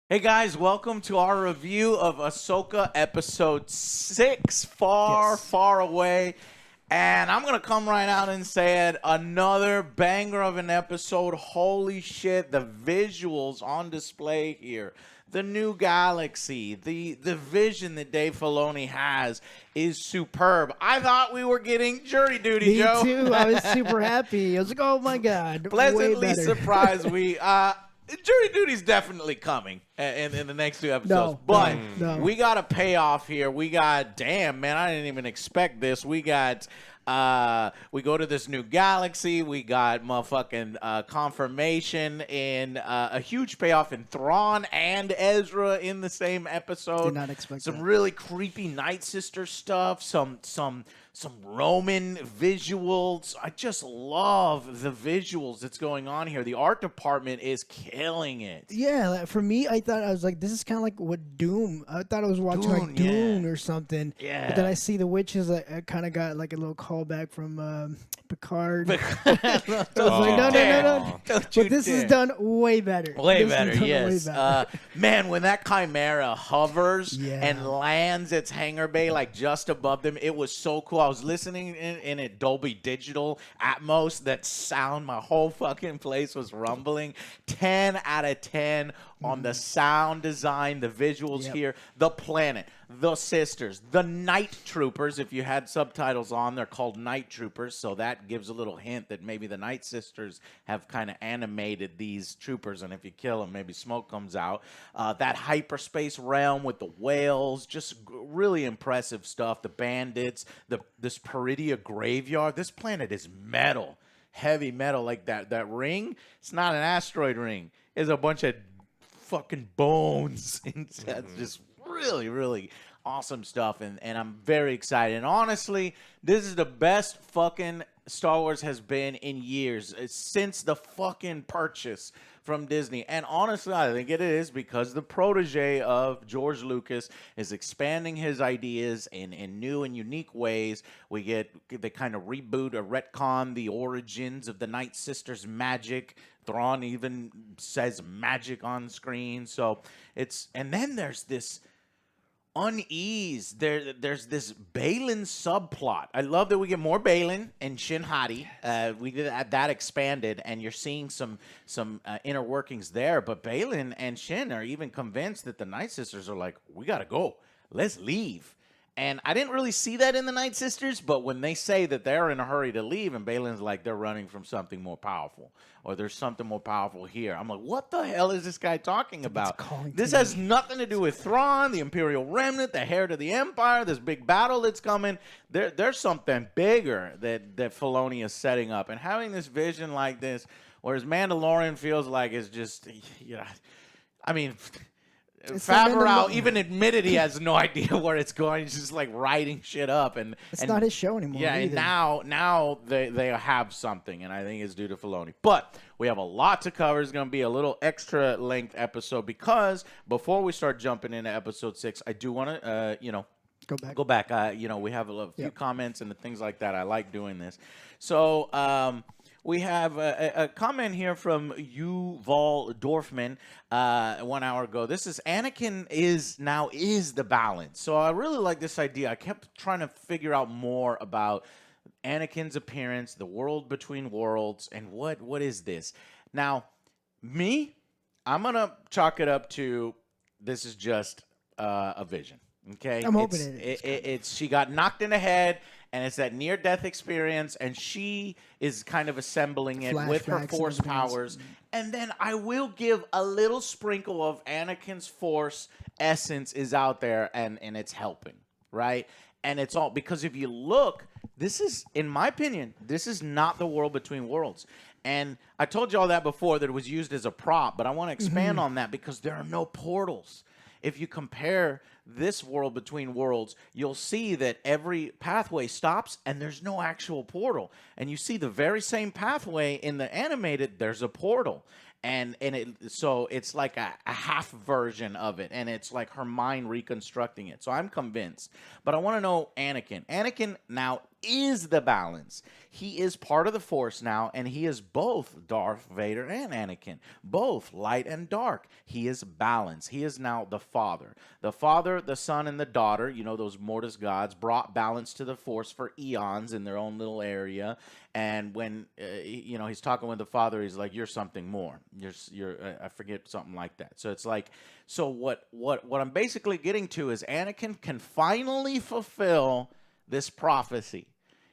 Hey guys, welcome to our review of Ahsoka episode 6, Far Away. And I'm going to come right out and say it, another banger of an episode. Holy shit, the visuals on display here. The new galaxy, the vision that Dave Filoni has is superb. I thought we were getting jury duty, Me Joe. too. I was super happy. I was like, oh my God. Pleasantly way better. surprised. Jury duty's definitely coming in the next two episodes. But no. we got a payoff here. We got, damn, man, I didn't even expect this. We got, we go to this new galaxy. We got motherfucking confirmation in a huge payoff in Thrawn and Ezra in the same episode. Did not expect some that. really creepy Night Sister stuff. Some Roman visuals. I just love the visuals that's going on here. The art department is killing it. Yeah, like, for me, I thought I was like, this is kind of like what Doom. I thought I was watching like Dune or something. Yeah. But then I see the witches. I kind of got like a little callback from Picard. I was like, no. But this is done way better. Way This is better, done yes. way better. Man, when that Chimera hovers Yeah. and lands its hangar bay like just above them, it was so cool. I was listening in a Dolby Digital Atmos. That sound, my whole fucking place was rumbling. 10 out of 10 on the sound design, the visuals here, the planet, the sisters, the night troopers. If you had subtitles on, they're called night troopers, so that gives a little hint that maybe the night sisters have kind of animated these troopers, and if you kill them, maybe smoke comes out. That hyperspace realm with the whales, just really impressive stuff. The bandits, this Peridia graveyard. This planet is metal, heavy metal, like that ring. It's not an asteroid ring. It's a bunch of fucking bones. That's just really awesome stuff, and I'm very excited. And honestly, this is the best fucking Star Wars has been in years, since the fucking purchase from Disney. And honestly, I think it is because the protege of George Lucas is expanding his ideas in new and unique ways. They kind of reboot or retcon the origins of the Night Sisters magic. Thrawn even says magic on screen. So and then there's this unease. There's this Balen subplot. I love that we get more Balen and Shin Hati. We did that expanded, and you're seeing some inner workings there. But Balen and Shin are even convinced that the Night Sisters are like, we gotta go. Let's leave. And I didn't really see that in the Night Sisters, but when they say that they're in a hurry to leave, and Balin's like, they're running from something more powerful, or there's something more powerful here. I'm like, what the hell is this guy talking about? This has nothing to do with Thrawn, the Imperial Remnant, the heir to the Empire, this big battle that's coming. There's something bigger that Filoni is setting up. And having this vision like this, whereas Mandalorian feels like it's just, I mean... Favreau even admitted he has no idea where it's going. He's just like writing shit up, and it's not his show anymore. Yeah, either. and now they have something, and I think it's due to Filoni. But we have a lot to cover. It's going to be a little extra length episode because before we start jumping into episode 6, I do want to go back. We have a few comments and things like that. I like doing this. So. We have a comment here from Yuval Dorfman 1 hour ago. This is Anakin is the balance. So I really like this idea. I kept trying to figure out more about Anakin's appearance, the world between worlds, and what is this? Now, I'm going to chalk it up to this is just a vision. Okay? I'm hoping it is. She got knocked in the head. And it's that near-death experience, and she is kind of assembling it with her force powers. And then I will give a little sprinkle of Anakin's force essence is out there, and it's helping, right? And it's all because if you look, this is, in my opinion, this is not the world between worlds. And I told you all that before, that it was used as a prop, but I want to expand on that because there are no portals. If you compare this world between worlds, you'll see that every pathway stops and there's no actual portal. And you see the very same pathway in the animated, there's a portal. So it's like a half version of it, and it's like her mind reconstructing it. So I'm convinced. But I want to know Anakin. Anakin now is the balance. He is part of the Force now, and he is both Darth Vader and Anakin, both light and dark. He is balance. He is now the Father. The Father, the Son, and the daughter, you know, those Mortis gods, brought balance to the Force for eons in their own little area. And when, you know, he's talking with the Father, he's like, you're something more. You're I forget, something like that. So it's like, so what I'm basically getting to is Anakin can finally fulfill this prophecy.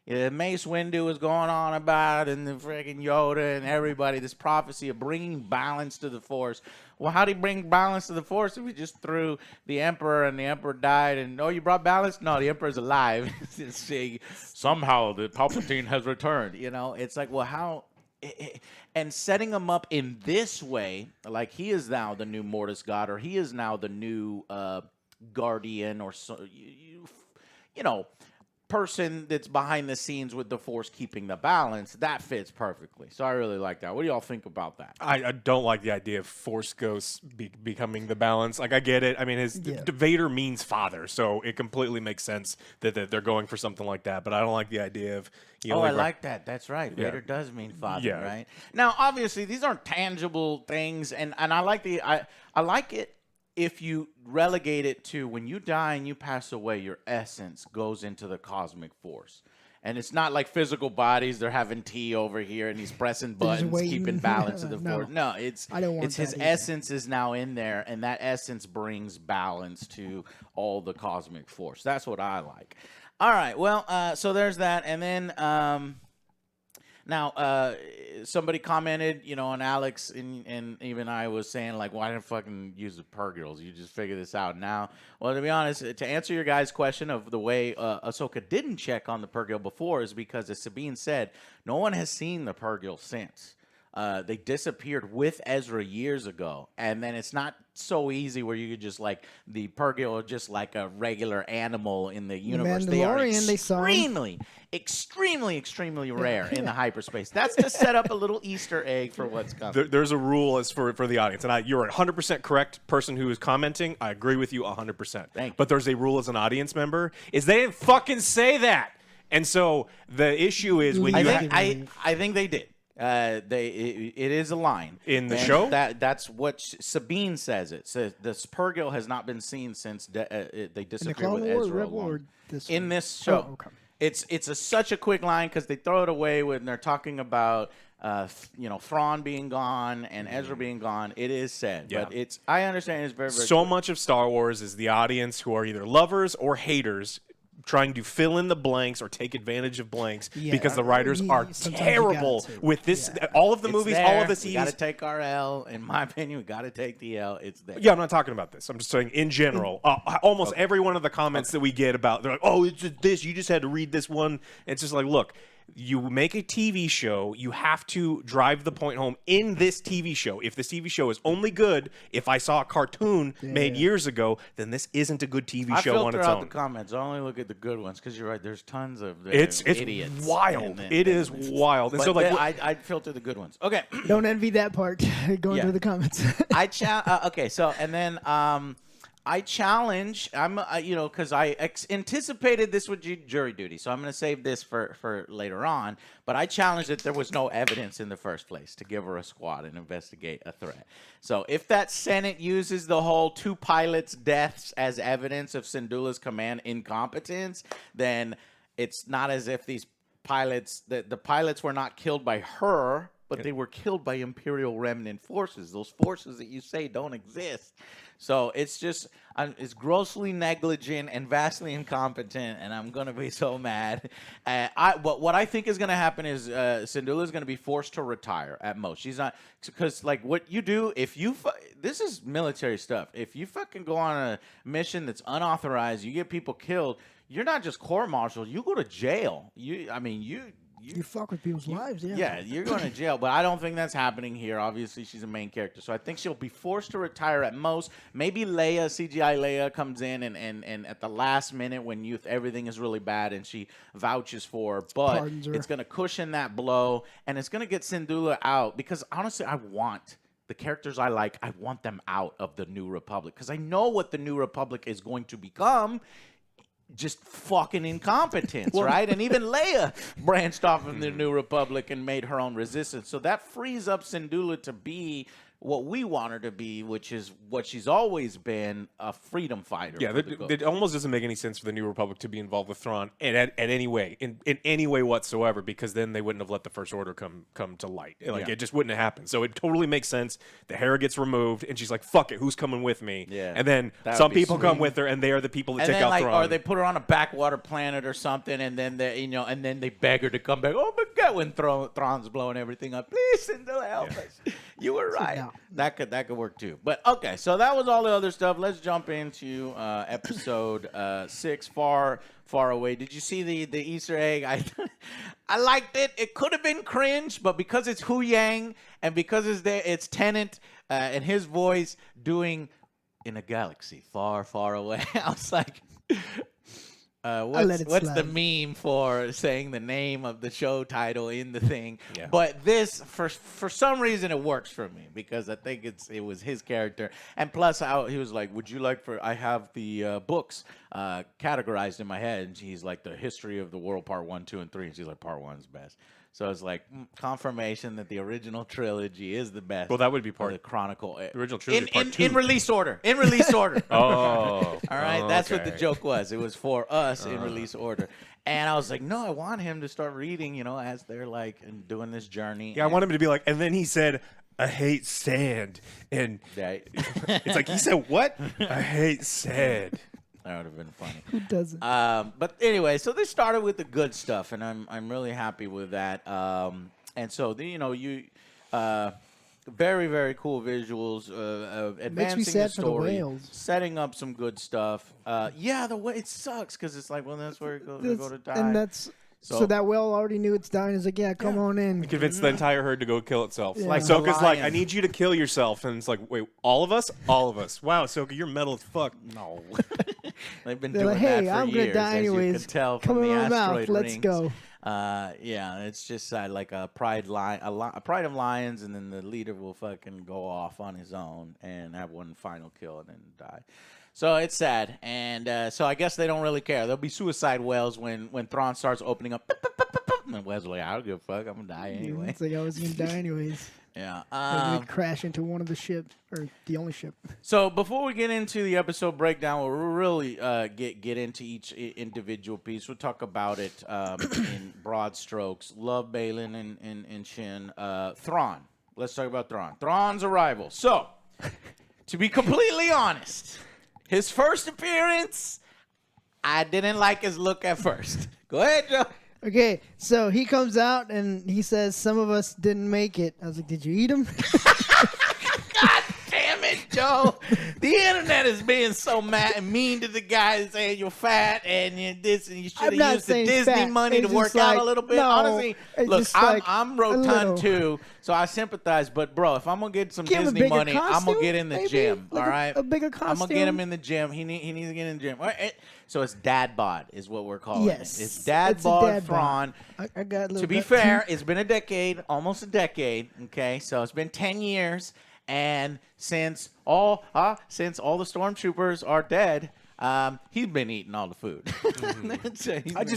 Yeah, Mace Windu is going on about, and the freaking Yoda and everybody, this prophecy of bringing balance to the Force. Well, how do you bring balance to the Force if we just threw the Emperor and the Emperor died? And, oh, you brought balance? No, the Emperor's alive. See, somehow the Palpatine has returned. You know, it's like, well, how? And setting him up in this way, like he is now the new Mortis God, or he is now the new Guardian, or so, you know, person that's behind the scenes with the Force keeping the balance, that fits perfectly. So I really like that. What do y'all think about that? I don't like the idea of Force ghosts becoming the balance. Like, I get it. I mean, Vader means father, so it completely makes sense that they're going for something like that. But I don't like the idea of. I like that. That's right. Yeah. Vader does mean father, right? Now, obviously, these aren't tangible things, and I like I like it. If you relegate it to when you die and you pass away, your essence goes into the cosmic force. And it's not like physical bodies. They're having tea over here and he's pressing buttons, keeping balance of the force. No, it's his essence is now in there, and that essence brings balance to all the cosmic force. That's what I like. All right, well, so there's that. And then now, somebody commented, you know, on Alex, and even I was saying, like, why didn't fucking use the Purgils? You just figure this out now. Well, to be honest, to answer your guys' question of the way Ahsoka didn't check on the Purgil before is because, as Sabine said, no one has seen the Purgil since. They disappeared with Ezra years ago, and then it's not so easy where you could just like the Purgil are just like a regular animal in the universe. They are extremely rare in the hyperspace. That's to set up a little Easter egg for what's coming. There's a rule as for the audience, and you're 100% correct. Person who is commenting, I agree with you 100%. Thank you. But there's a rule as an audience member is they didn't fucking say that, and so the issue is when you. I think they did. It is a line in the show. That's what Sabine says. It says this Purgil has not been seen since they disappeared with Ezra. In this show, oh, okay. It's such a quick line because they throw it away when they're talking about you know, Thrawn being gone and Ezra being gone. It is said, but I understand it's very so quick. Much of Star Wars is the audience who are either lovers or haters, trying to fill in the blanks or take advantage of blanks because the writers are terrible with this. All of the movies, all of the seasons. We got to take our L. In my opinion, we got to take the L. It's there. Yeah, I'm not talking about this. I'm just saying in general. Almost every one of the comments that we get about, they're like, oh, it's this. You just had to read this one. It's just like, look. You make a TV show, you have to drive the point home in this TV show. If this TV show is only good, if I saw a cartoon made years ago, then this isn't a good TV show on its own. I filter out the comments. I only look at the good ones because you're right. There's tons of it's idiots. Wild. It is wild. And but so, like, I filter the good ones. Okay. Don't envy that part. Going through the comments. Okay. So and then I challenge. I'm you know, because I anticipated this would be jury duty, so I'm going to save this for later on. But I challenge that there was no evidence in the first place to give her a squad and investigate a threat. So if that Senate uses the whole 2 pilots' deaths as evidence of Syndulla's command incompetence, then it's not as if these pilots, the pilots were not killed by her, but they were killed by Imperial remnant forces. Those forces that you say don't exist. So it's just, it's grossly negligent and vastly incompetent, and I'm going to be so mad. What I think is going to happen is Syndulla is going to be forced to retire at most. She's not, because like what you do, if you, this is military stuff. If you fucking go on a mission that's unauthorized, you get people killed, you're not just court-martialed, you go to jail. You fuck with people's lives, Yeah, you're going to jail, but I don't think that's happening here. Obviously, she's a main character, so I think she'll be forced to retire at most. Maybe Leia, CGI Leia, comes in and at the last minute when everything is really bad and she vouches for her, but it's going to cushion that blow, and it's going to get Syndulla out, because honestly, I want the characters I like, I want them out of the New Republic, because I know what the New Republic is going to become. just fucking incompetence, right? And even Leia branched off of the New Republic and made her own resistance. So that frees up Syndulla to be what we want her to be, which is what she's always been, a freedom fighter. Yeah, it almost doesn't make any sense for the New Republic to be involved with Thrawn in any way, in any way whatsoever, because then they wouldn't have let the First Order come to light. Like, it just wouldn't have happened. So it totally makes sense. The Hera gets removed, and she's like, fuck it, who's coming with me? Yeah. And then some people come with her, and they are the people that take out Thrawn. Or they put her on a backwater planet or something, and then they beg her to come back. Oh my God, when Thrawn's blowing everything up, please, Syndulla, help us. You were right. No. That could work too. But okay, so that was all the other stuff. Let's jump into episode 6, Far Away. Did you see the Easter egg? I liked it. It could have been cringe, but because it's Hu Yang and because it's Tennant and his voice doing "In a Galaxy Far, Far Away," I was like. What's the meme for saying the name of the show title in the thing? Yeah. But this, for some reason, it works for me because I think it was his character, and plus, he was like, "Would you like for?" I have the books categorized in my head, and he's like, "The History of the World, Part 1, 2, and 3." And she's like, "Part 1's best." So it's like confirmation that the original trilogy is the best. Well, that would be part of the Chronicle. The original trilogy, part 2. In release order. In release order. Oh, all right. That's okay. what the joke was. It was for us in release order. And I was like, no, I want him to start reading, as they're like and doing this journey. Yeah, I want him to be like, and then he said, "I hate sand," and it's like he said, "What? I hate sand." That would have been funny. Who doesn't? But anyway, so they started with the good stuff, and I'm really happy with that. And so very, very cool visuals, advancing the story, setting up some good stuff. The way it sucks because it's like, well, that's where they go to die. And that's so that whale already knew it's dying. It's like, yeah, come on in. He convinced the entire herd to go kill itself. Yeah. Like Ahsoka's like, "I need you to kill yourself," and it's like, "Wait, all of us? All of us? Wow, Ahsoka, you're metal as fuck." No. They've been They're doing like, hey, that for I'm years, gonna die anyways. as you can tell Come from in the my asteroid mouth. Let's rings. go. It's just like a pride of lions, and then the leader will fucking go off on his own and have one final kill and then die. So it's sad, and so I guess they don't really care. There'll be suicide whales when Thrawn starts opening up. And Wes like, I don't give a fuck. I'm gonna die anyway. It's like I was gonna die anyways. Yeah. We'd crash into one of the ships, or the only ship. So before we get into the episode breakdown, we'll really get into each individual piece. We'll talk about it in broad strokes. Love Balen and Shin. Thrawn. Let's talk about Thrawn. Thrawn's arrival. So, to be completely honest, his first appearance, I didn't like his look at first. Go ahead, Joe. Okay, so he comes out and he says, "Some of us didn't make it." I was like, "Did you eat them?" God damn it, Joe. The internet is being so mad and mean to the guy saying you're fat and you're this and you should have used the Disney fat. money to work out a little bit. No, honestly, look, I'm rotund little. too, so I sympathize. But, bro, if I'm going to get some Disney money, I'm going to get in the gym, like all right? A bigger costume. I'm going to get him in the gym. He needs to get in the gym. All right? So it's dad bod is what we're calling it. It's dad bod Thrawn. I got a little to be fair, it's been a decade, almost a decade, okay? So it's been 10 years, and since all the stormtroopers are dead, he's been eating all the food.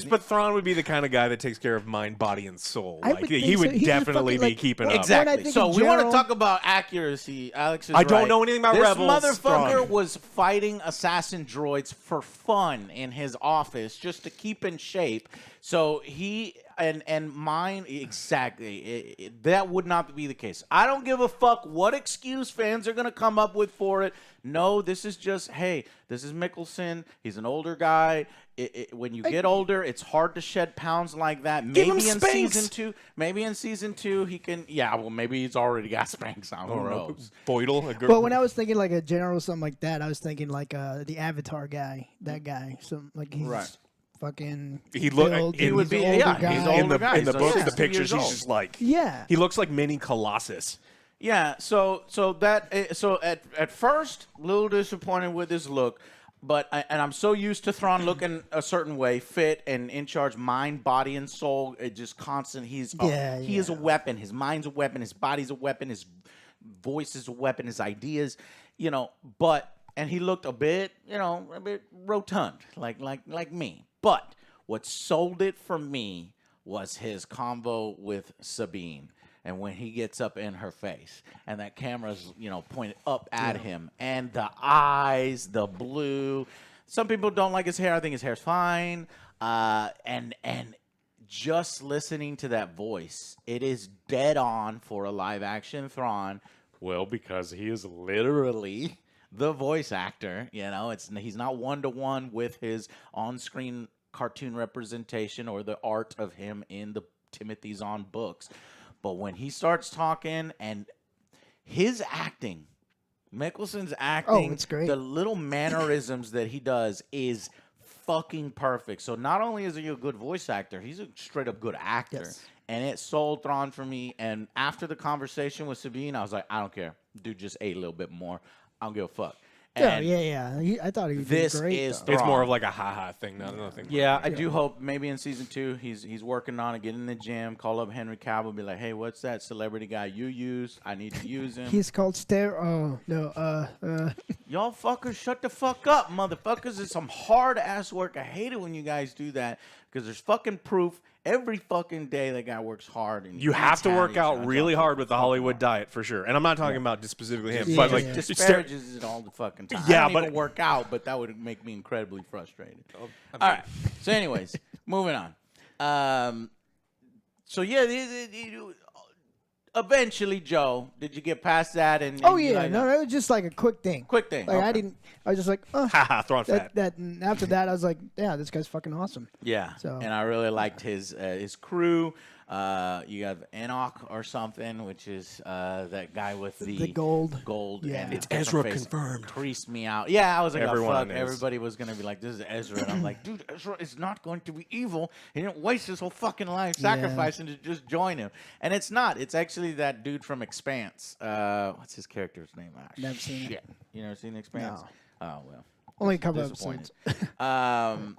But Thrawn would be the kind of guy that takes care of mind, body, and soul. He would so. definitely be keeping up. Exactly. So we want to talk about accuracy. Alex is I don't know anything about Rebels. This motherfucker was fighting assassin droids for fun in his office just to keep in shape. So he and mine exactly. That would not be the case. I don't give a fuck what excuse fans are gonna come up with for it. No, this is just, hey, this is Mickelson. He's an older guy. When you get older, it's hard to shed pounds like that. Maybe in season two, he can. Yeah, well, maybe he's already got Spanx on. Who knows? Boydle. Well, when I was thinking like a general or something like that, I was thinking like the Avatar guy, that guy. Some like he's fucking. He looked. He would be. Yeah, he's an older guy. In the books, the 60 pictures, years he's old. just like. Yeah. He looks like mini Colossus. Yeah, so at first, a little disappointed with his look, but I'm so used to Thrawn looking a certain way, fit and in charge, mind, body, and soul. It just constant. He is a weapon. His mind's a weapon. His body's a weapon. His voice is a weapon. His ideas, But and he looked a bit rotund, like me. But what sold it for me was his convo with Sabine. And when he gets up in her face, and that camera's, pointed up at him, and the eyes, the blue. Some people don't like his hair. I think his hair's fine. And just listening to that voice, it is dead on for a live action Thrawn. Well, because he is literally the voice actor. He's not one-to-one with his on-screen cartoon representation or the art of him in the Timothy Zahn books. But when he starts talking and his acting, Mickelson's acting, it's great. the little mannerisms that he does is fucking perfect. So not only is he a good voice actor, he's a straight up good actor. Yes. And it sold Thrawn for me. And after the conversation with Sabine, I was like, I don't care. Dude just ate a little bit more. I don't give a fuck. And I thought he was this great. is Though. It's more of like a ha-ha thing, not nothing. Yeah, I do hope maybe in season 2 he's working on it, get in the gym, call up Henry Cavill, be like, hey, what's that celebrity guy you use? I need to use him. He's called Y'all fuckers shut the fuck up, motherfuckers. It's some hard ass work. I hate it when you guys do that because there's fucking proof. Every fucking day that guy works hard. And You have to work out really hard with the Hollywood diet for sure. And I'm not talking about just specifically him, but like disparages it all the fucking time. Yeah, I don't but even work out, but that would make me incredibly frustrated. All right. So, anyways, moving on. So yeah, eventually, Joe, did you get past that? And no, it was just like a quick thing. Quick thing. Like Okay. I was just like, haha, Thrawn fat. And after that, I was like, yeah, this guy's fucking awesome. Yeah. So- And I really liked his crew. You have Enoch or something, which is that guy with the gold. and Yeah. it's It's Ezra confirmed. Creased me out. Yeah, I was like, Everyone oh, fuck. is. Everybody was gonna be like, this is Ezra, and I'm like, dude, Ezra is not going to be evil. He didn't waste his whole fucking life sacrificing to just join him. And it's not. It's actually that dude from Expanse. What's his character's name? Never seen it. You never seen Expanse? No. Oh well. Only a couple Disappointed. episodes.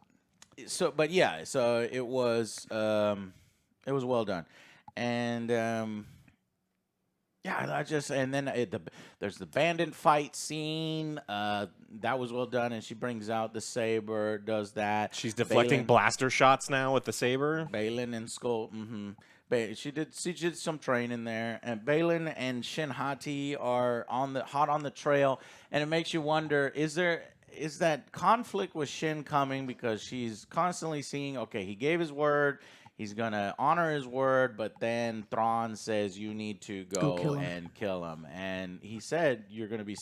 So it was well done, and there's the bandit fight scene that was well done, and she brings out the saber, does that. She's deflecting blaster shots now with the saber. Balen and Skull. She did some training there, and Balen and Shin Hati are hot on the trail, and it makes you wonder: is that conflict with Shin coming because she's constantly seeing? Okay, he gave his word. He's going to honor his word, but then Thrawn says, you need to go kill him. And he said, you're going to be,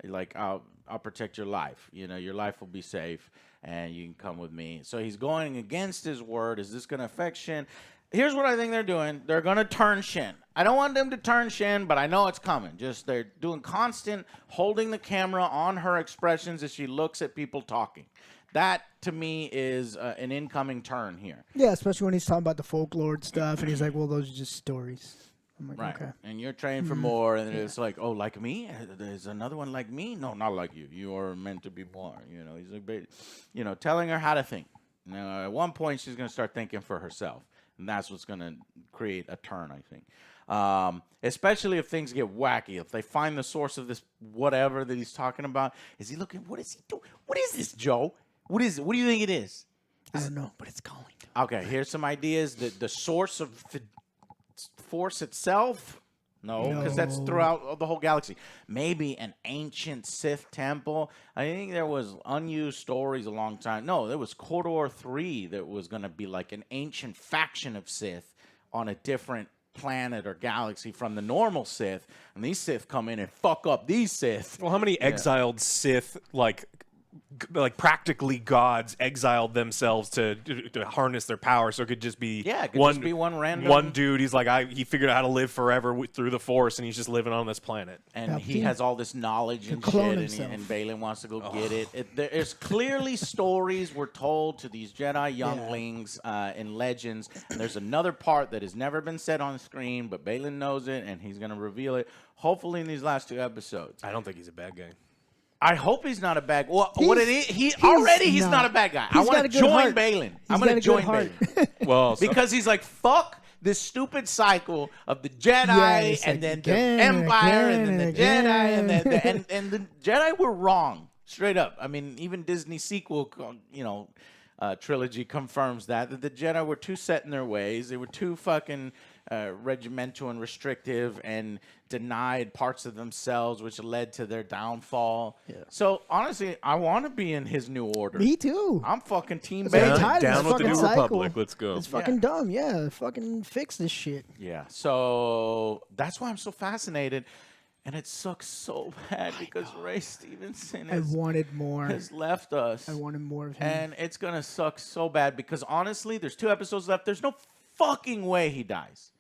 like, I'll protect your life. Your life will be safe, and you can come with me. So he's going against his word. Is this going to affect Shin? Here's what I think they're doing. They're going to turn Shin. I don't want them to turn Shin, but I know it's coming. Just they're doing constant holding the camera on her expressions as she looks at people talking. That, to me, is an incoming turn here. Yeah, especially when he's talking about the folklore stuff, and he's like, well, those are just stories. I'm like, Right. okay. And you're trained for more, and it's like, oh, like me? There's another one like me? No, not like you. You are meant to be more. He's like, telling her how to think. Now, at one point, she's going to start thinking for herself, and that's what's going to create a turn, I think. Especially if things get wacky. If they find the source of this whatever that he's talking about, is he looking? What is he doing? What is this, Joe? What is it? What do you think it is? I don't know, but it's calling. Okay, here's some ideas. The source of the Force itself? No, because that's throughout the whole galaxy. Maybe an ancient Sith temple. I think there was unused stories a long time. No, there was KOTOR 3 that was going to be like an ancient faction of Sith on a different planet or galaxy from the normal Sith. And these Sith come in and fuck up these Sith. Well, how many exiled Sith, like practically gods, exiled themselves to harness their power? So it could just be it could just be one random one dude. He's like, he figured out how to live forever through the Force, and he's just living on this planet. And he has all this knowledge and shit, and Balen wants to go get it. There's clearly stories were told to these Jedi younglings in Legends, and there's another part that has never been said on screen, but Balen knows it, and he's going to reveal it, hopefully in these last 2 episodes. I don't think he's a bad guy. I hope he's not a bad guy. Well, what it is, he's not a bad guy. I want to join Balen. I'm going to join Balen. Well, because he's like, fuck this stupid cycle of the Jedi and then the Empire and then the Jedi and the Jedi were wrong. Straight up. I mean, even Disney sequel, trilogy confirms that the Jedi were too set in their ways. They were too fucking regimental and restrictive and denied parts of themselves, which led to their downfall. Yeah. So honestly, I want to be in his new order. Me too. I'm fucking Team Balen. Down with the New Republic. Let's go. It's fucking dumb. Yeah, fucking fix this shit. Yeah. So that's why I'm so fascinated. And it sucks so bad because Ray Stevenson has left us. I wanted more of him. And it's going to suck so bad because honestly, there's 2 episodes left. There's no fucking way he dies.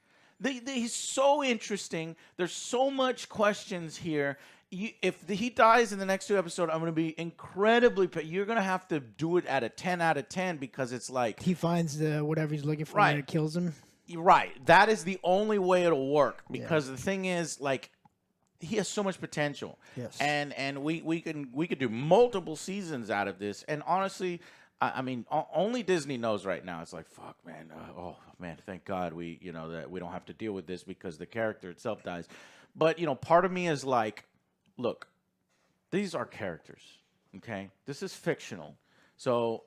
He's so interesting. There's so much questions here. If he dies in the next 2 episodes, I'm going to be incredibly... You're going to have to do it at a 10 out of 10 because it's like... He finds whatever he's looking for and it kills him. Right. That is the only way it'll work because the thing is, like... He has so much potential, yes, and we could do multiple seasons out of this. And honestly, I mean, only Disney knows right now. It's like, fuck, man. Oh man, thank God that we don't have to deal with this because the character itself dies. But part of me is like, look, these are characters, okay? This is fictional, so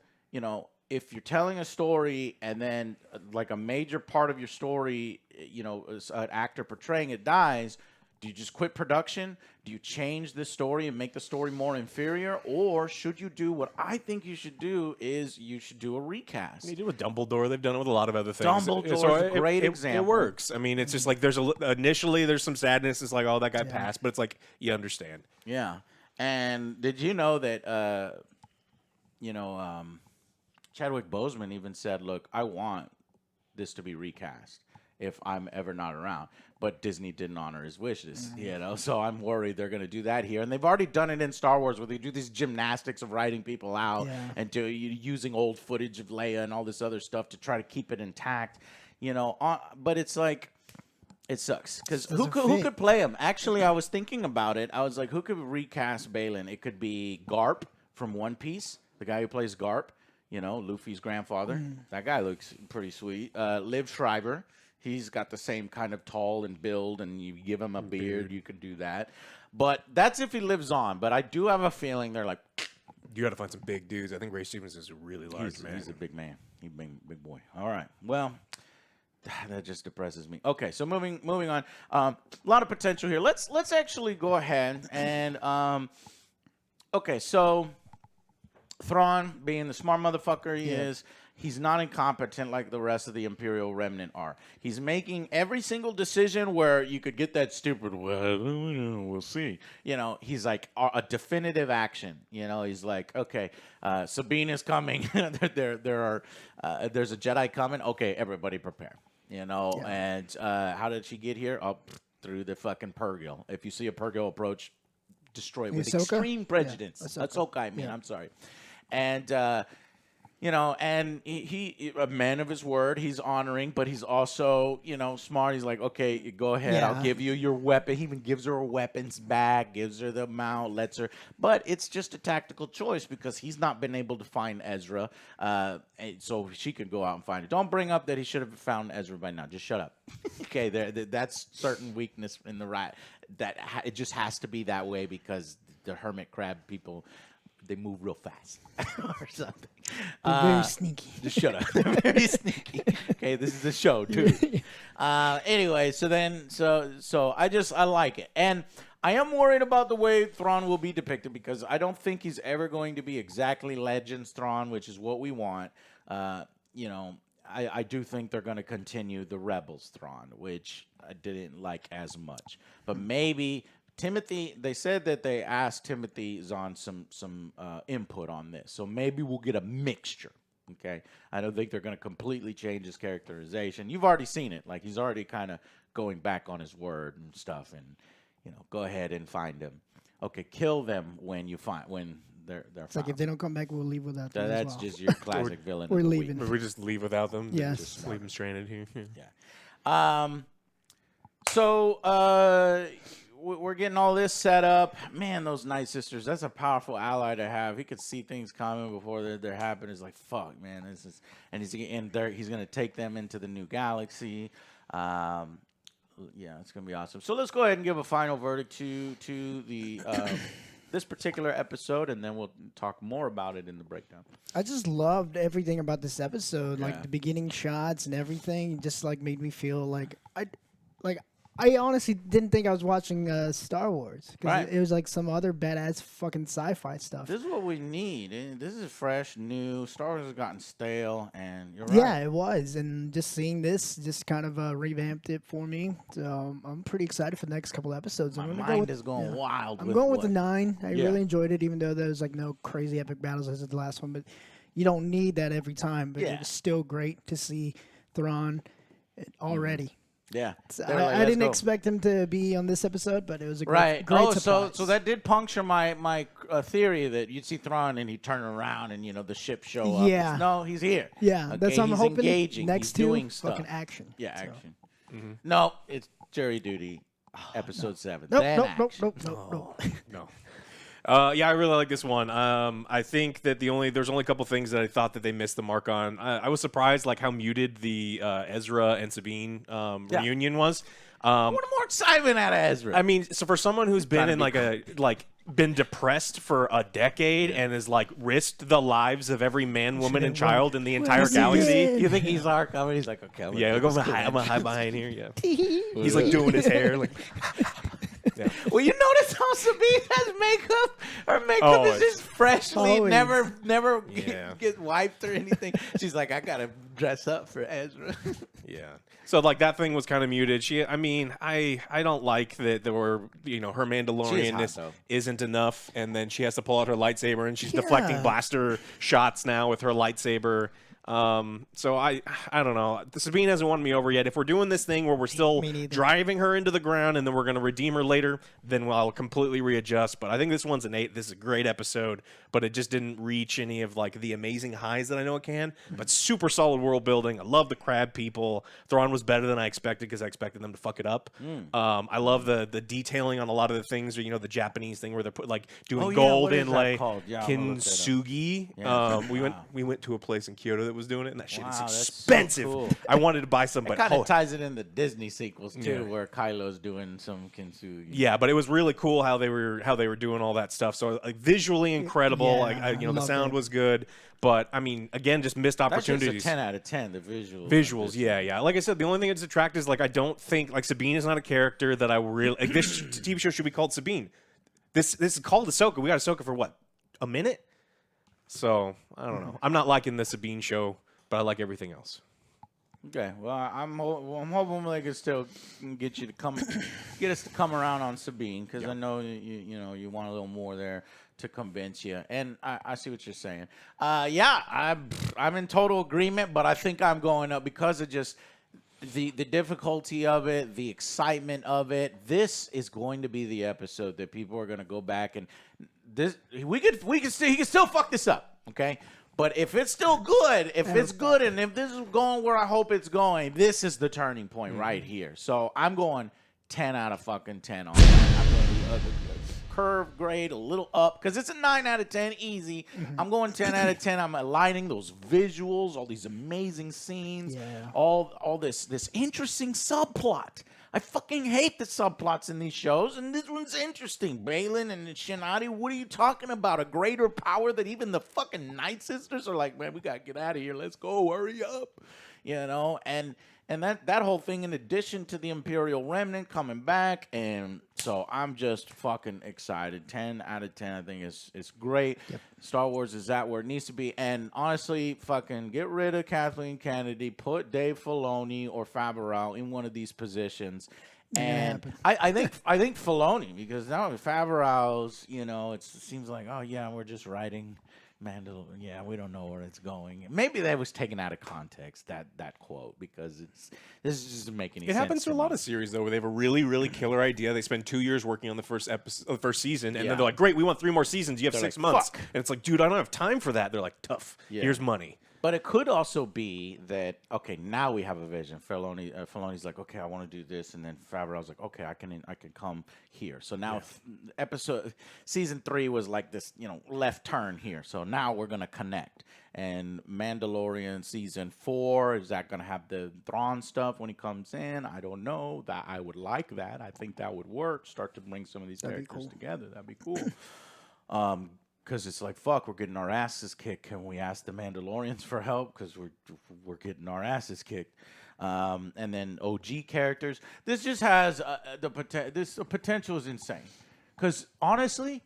if you're telling a story and then like a major part of your story, an actor portraying it dies. Do you just quit production? Do you change the story and make the story more inferior? Or should you do what I think you should do is you should do a recast. They do it with Dumbledore. They've done it with a lot of other things. Dumbledore's a great example. It works. I mean, it's just like initially there's some sadness. It's like, oh, that guy passed. But it's like, you understand. Yeah. And did you know that, Chadwick Boseman even said, look, I want this to be recast if I'm ever not around. But Disney didn't honor his wishes, so I'm worried they're going to do that here. And they've already done it in Star Wars where they do these gymnastics of writing people out and using old footage of Leia and all this other stuff to try to keep it intact, but it's like, it sucks because who could play him? Actually, I was thinking about it. I was like, who could recast Balen? It could be Garp from One Piece, the guy who plays Garp, Luffy's grandfather. That guy looks pretty sweet. Liv Schreiber. He's got the same kind of tall and build, and you give him a beard, you could do that. But that's if he lives on. But I do have a feeling they're like... You got to find some big dudes. I think Ray Stevens is a really large man. He's a big man. He's a big boy. All right. Well, that just depresses me. Okay, so moving on. A lot of potential here. Let's actually go ahead and... okay, so Thrawn, being the smart motherfucker he is... He's not incompetent like the rest of the Imperial Remnant are. He's making every single decision where you could get that stupid, well, we'll see. He's like a definitive action. He's like, okay, Sabine is coming. There's a Jedi coming. Okay, everybody prepare. And how did she get here? Oh, through the fucking Purrgil. If you see a Purrgil approach, destroy it with Ahsoka? extreme prejudice. Yeah, Ahsoka, I mean, I'm sorry. And... and he a man of his word. He's honoring, but he's also, smart. He's like, okay, go ahead. I'll give you your weapon. He even gives her a weapons bag, gives her the mount, lets her. But it's just a tactical choice because he's not been able to find Ezra. So she could go out and find it. Don't bring up that he should have found Ezra by now. Just shut up. Okay, that's certain weakness in the right. It just has to be that way because the hermit crab people... They move real fast or something. They're very sneaky. Just shut up. They're very sneaky. Okay, this is a show, too. Anyway, so I like it. And I am worried about the way Thrawn will be depicted because I don't think he's ever going to be exactly Legends Thrawn, which is what we want. I do think they're going to continue the Rebels Thrawn, which I didn't like as much. But maybe... Timothy, they said that they asked Timothy Zahn some input on this. So maybe we'll get a mixture, okay? I don't think they're going to completely change his characterization. You've already seen it. Like, he's already kind of going back on his word and stuff. And, go ahead and find them. Okay, kill them when they're it's like if they don't come back, we'll leave without them. That's just your classic villain. We're leaving. Or we just leave without them. Yes. Just leave them stranded here. Yeah. We're getting all this set up. Man, those Night Sisters, that's a powerful ally to have. He could see things coming before they're happening. It's like, fuck, man. He's going to take them into the new galaxy. Yeah, it's going to be awesome. So let's go ahead and give a final verdict to the this particular episode, and then we'll talk more about it in the breakdown. I just loved everything about this episode, Yeah. like the beginning shots and everything. Just like made me feel like I honestly didn't think I was watching Star Wars because Right. it was like some other badass fucking sci-fi stuff. This is what we need. This is fresh, new. Star Wars has gotten stale, and you're right. Yeah, it was, and just seeing this just kind of revamped it for me. So I'm pretty excited for the next couple episodes. My I'm gonna mind go with, is going wild. I'm going with the what- 9. I Yeah. really enjoyed it, even though there was like no crazy epic battles as the last one. But you don't need that every time. But Yeah. it was still great to see Thrawn already. Yeah. So They're like, I "Let's didn't go." expect him to be on this episode, but it was a great, Right. great Oh, surprise. so that did puncture my theory that you'd see Thrawn and he'd turn around and the ship show up. Yeah. No, he's here. yeah, Okay, that's what I'm he's hoping. engaging. Next he's to doing stuff. fucking action. Yeah, So- action. No, it's jury duty. Episode 7. Nope, Then nope, nope, action. nope, nope, nope. No. Yeah, I really like this one. I think that there's only a couple things that I thought that they missed the mark on. I was surprised like how muted the Ezra and Sabine reunion was. I want more excitement out of Ezra. I mean, so for someone who's been Trying to in be been depressed for a decade and has like risked the lives of every man, woman, and child in the entire Yes, he galaxy. did. you think he's our coming? He's like, okay. Yeah, like, I'm gonna hide behind here. Yeah, he's like doing his hair like. Yeah. Well, you notice how Sabine has makeup? Her makeup Always. is just freshly, Always. never Yeah. get wiped or anything. She's like, I gotta dress up for Ezra. Yeah. So like that thing was kind of muted. I don't like that there were her She is hot, Mandalorianness though. isn't enough, and then she has to pull out her lightsaber and she's deflecting Yeah. blaster shots now with her lightsaber. So I don't know. Sabine hasn't won me over yet. If we're doing this thing where we're still Me neither. driving her into the ground and then we're going to redeem her later, then I'll completely readjust. But I think this one's an 8. This is a great episode, but it just didn't reach any of like the amazing highs that I know it can. But super solid world building. I love the crab people. Thrawn was better than I expected because I expected them to fuck it up. I love the detailing on a lot of the things, or the Japanese thing where they're doing Oh, yeah, gold what is that inlay. called? Yeah, I'm gonna look that up. Kintsugi. Yeah. We went to a place in Kyoto that was doing it, and that shit is Wow, that's so expensive. cool. I wanted to buy some, It but kind of ties it in the Disney sequels too, Yeah. where Kylo's doing some kintsugi. yeah, but it was really cool how they were doing all that stuff. So like visually incredible. Yeah, the loved sound it. was good, but I mean, again, just missed That's opportunities. just a 10 out of 10. The visuals. Visuals, yeah. Like I said, the only thing that's detracted is like I don't think like Sabine is not a character that I really like. This TV show should be called Sabine. This is called Ahsoka. We got Ahsoka for what, a minute? So I don't know. I'm not liking the Sabine show, but I like everything else. Okay, well, I'm hoping they can still get you to get us to come around on Sabine, because I know you want a little more there to convince you, and I see what you're saying. Yeah, I'm in total agreement, but I think I'm going up because of just the difficulty of it, the excitement of it. This is going to be the episode that people are going to go back and he can still fuck this up, okay? But if it's still good, if it's good, and if this is going where I hope it's going, this is the turning point right here. So I'm going 10 out of fucking 10 on that. I'm going to the curve grade a little up because it's a 9 out of 10 easy. I'm going 10 out of 10. I'm aligning those visuals, all these amazing scenes, all this interesting subplot. I fucking hate the subplots in these shows, and this one's interesting. Balen and Shin, what are you talking about? A greater power that even the fucking Night Sisters are like, man, we gotta get out of here. Let's go, hurry up, And that whole thing, in addition to the Imperial Remnant coming back, and so I'm just fucking excited. 10 out of 10, I think it's great. Yep. Star Wars is at where it needs to be, and honestly, fucking get rid of Kathleen Kennedy, put Dave Filoni or Favreau in one of these positions. And I think Filoni, because now Favreau's, it seems like, oh yeah, we're just writing Mandalorian. Yeah, we don't know where it's going. Maybe that was taken out of context, that quote, because this just doesn't make any sense. It happens to a lot me. of series though, where they have a really, really killer idea. They spend 2 years working on the first episode, first season, and then they're like, "Great, we want 3 more seasons. You have They're 6 like, months." "Fuck." And it's like, "Dude, I don't have time for that." They're like, "Tough. Yeah. Here's money." But it could also be that, okay, now we have a vision. Filoni's like, okay, I want to do this, and then Favreau's like, okay, I can come here. So now season 3 was like this, left turn here. So now we're gonna connect. And Mandalorian season 4, is that gonna have the Thrawn stuff when he comes in? I don't know. That I would like that. I think that would work. Start to bring some of these characters together. That'd be cool. Because it's like, fuck, we're getting our asses kicked. Can we ask the Mandalorians for help? Because we're getting our asses kicked. And then OG characters. This just has the potential is insane. Because honestly,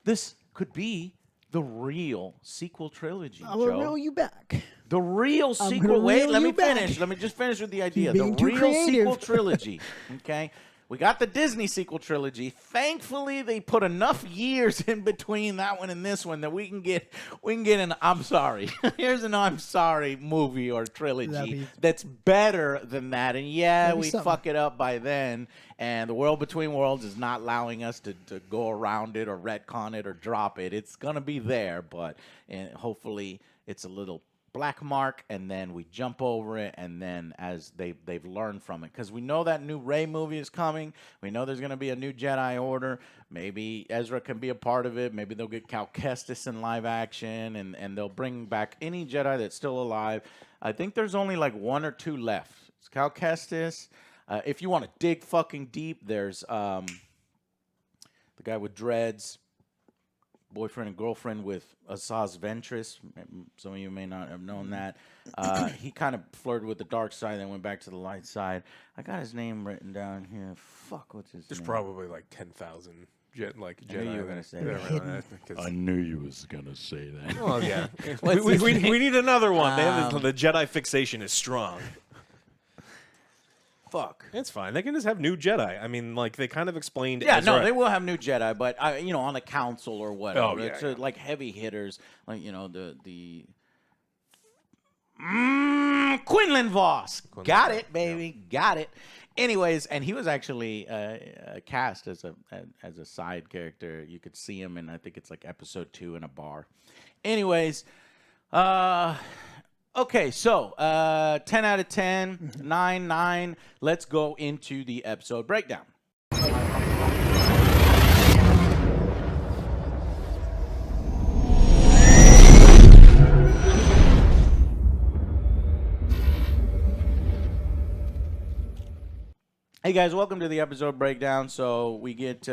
this could be the real sequel trilogy. I will Joe. reel you back. The real I'm sequel. gonna Wait, reel let me you back. finish. Let me just finish with the idea. You're The being too real creative. sequel trilogy. Okay. We got the Disney sequel trilogy. Thankfully, they put enough years in between that one and this one that we can get an I'm sorry. Here's an I'm sorry movie or trilogy that's better than that. And yeah, we fuck it up by then. And the World Between Worlds is not allowing us to go around it or retcon it or drop it. It's gonna be there, but hopefully it's a little black mark, and then we jump over it, and then as they've learned from it, because we know that new Rey movie is coming. We know there's going to be a new Jedi Order. Maybe Ezra can be a part of it. Maybe they'll get Cal Kestis in live action, and they'll bring back any Jedi that's still alive. I think there's only like 1 or 2 left. It's Cal Kestis. If you want to dig fucking deep, there's the guy with dreads, boyfriend and girlfriend with Asajj Ventress. Some of you may not have known that. He kind of flirted with the dark side, then went back to the light side. I got his name written down here. Fuck, what's his name? There's probably like 10,000 Jedi. I knew you were gonna say that. I knew you was gonna say that. Well, yeah. we need another one. The Jedi fixation is strong. Fuck. It's fine. They can just have new Jedi. I mean, like, they kind of explained. Yeah, Ezra. no, they will have new Jedi, but on the council or whatever. Oh, yeah, It's yeah. like heavy hitters, like Quinlan Voss. Got it, baby. Got it. Anyways, and he was actually cast as a side character. You could see him in, I think it's like episode 2 in a bar. Anyways, okay, so 10 out of 10, 9. Let's go into the episode breakdown. Hey guys, welcome to the episode breakdown. So we get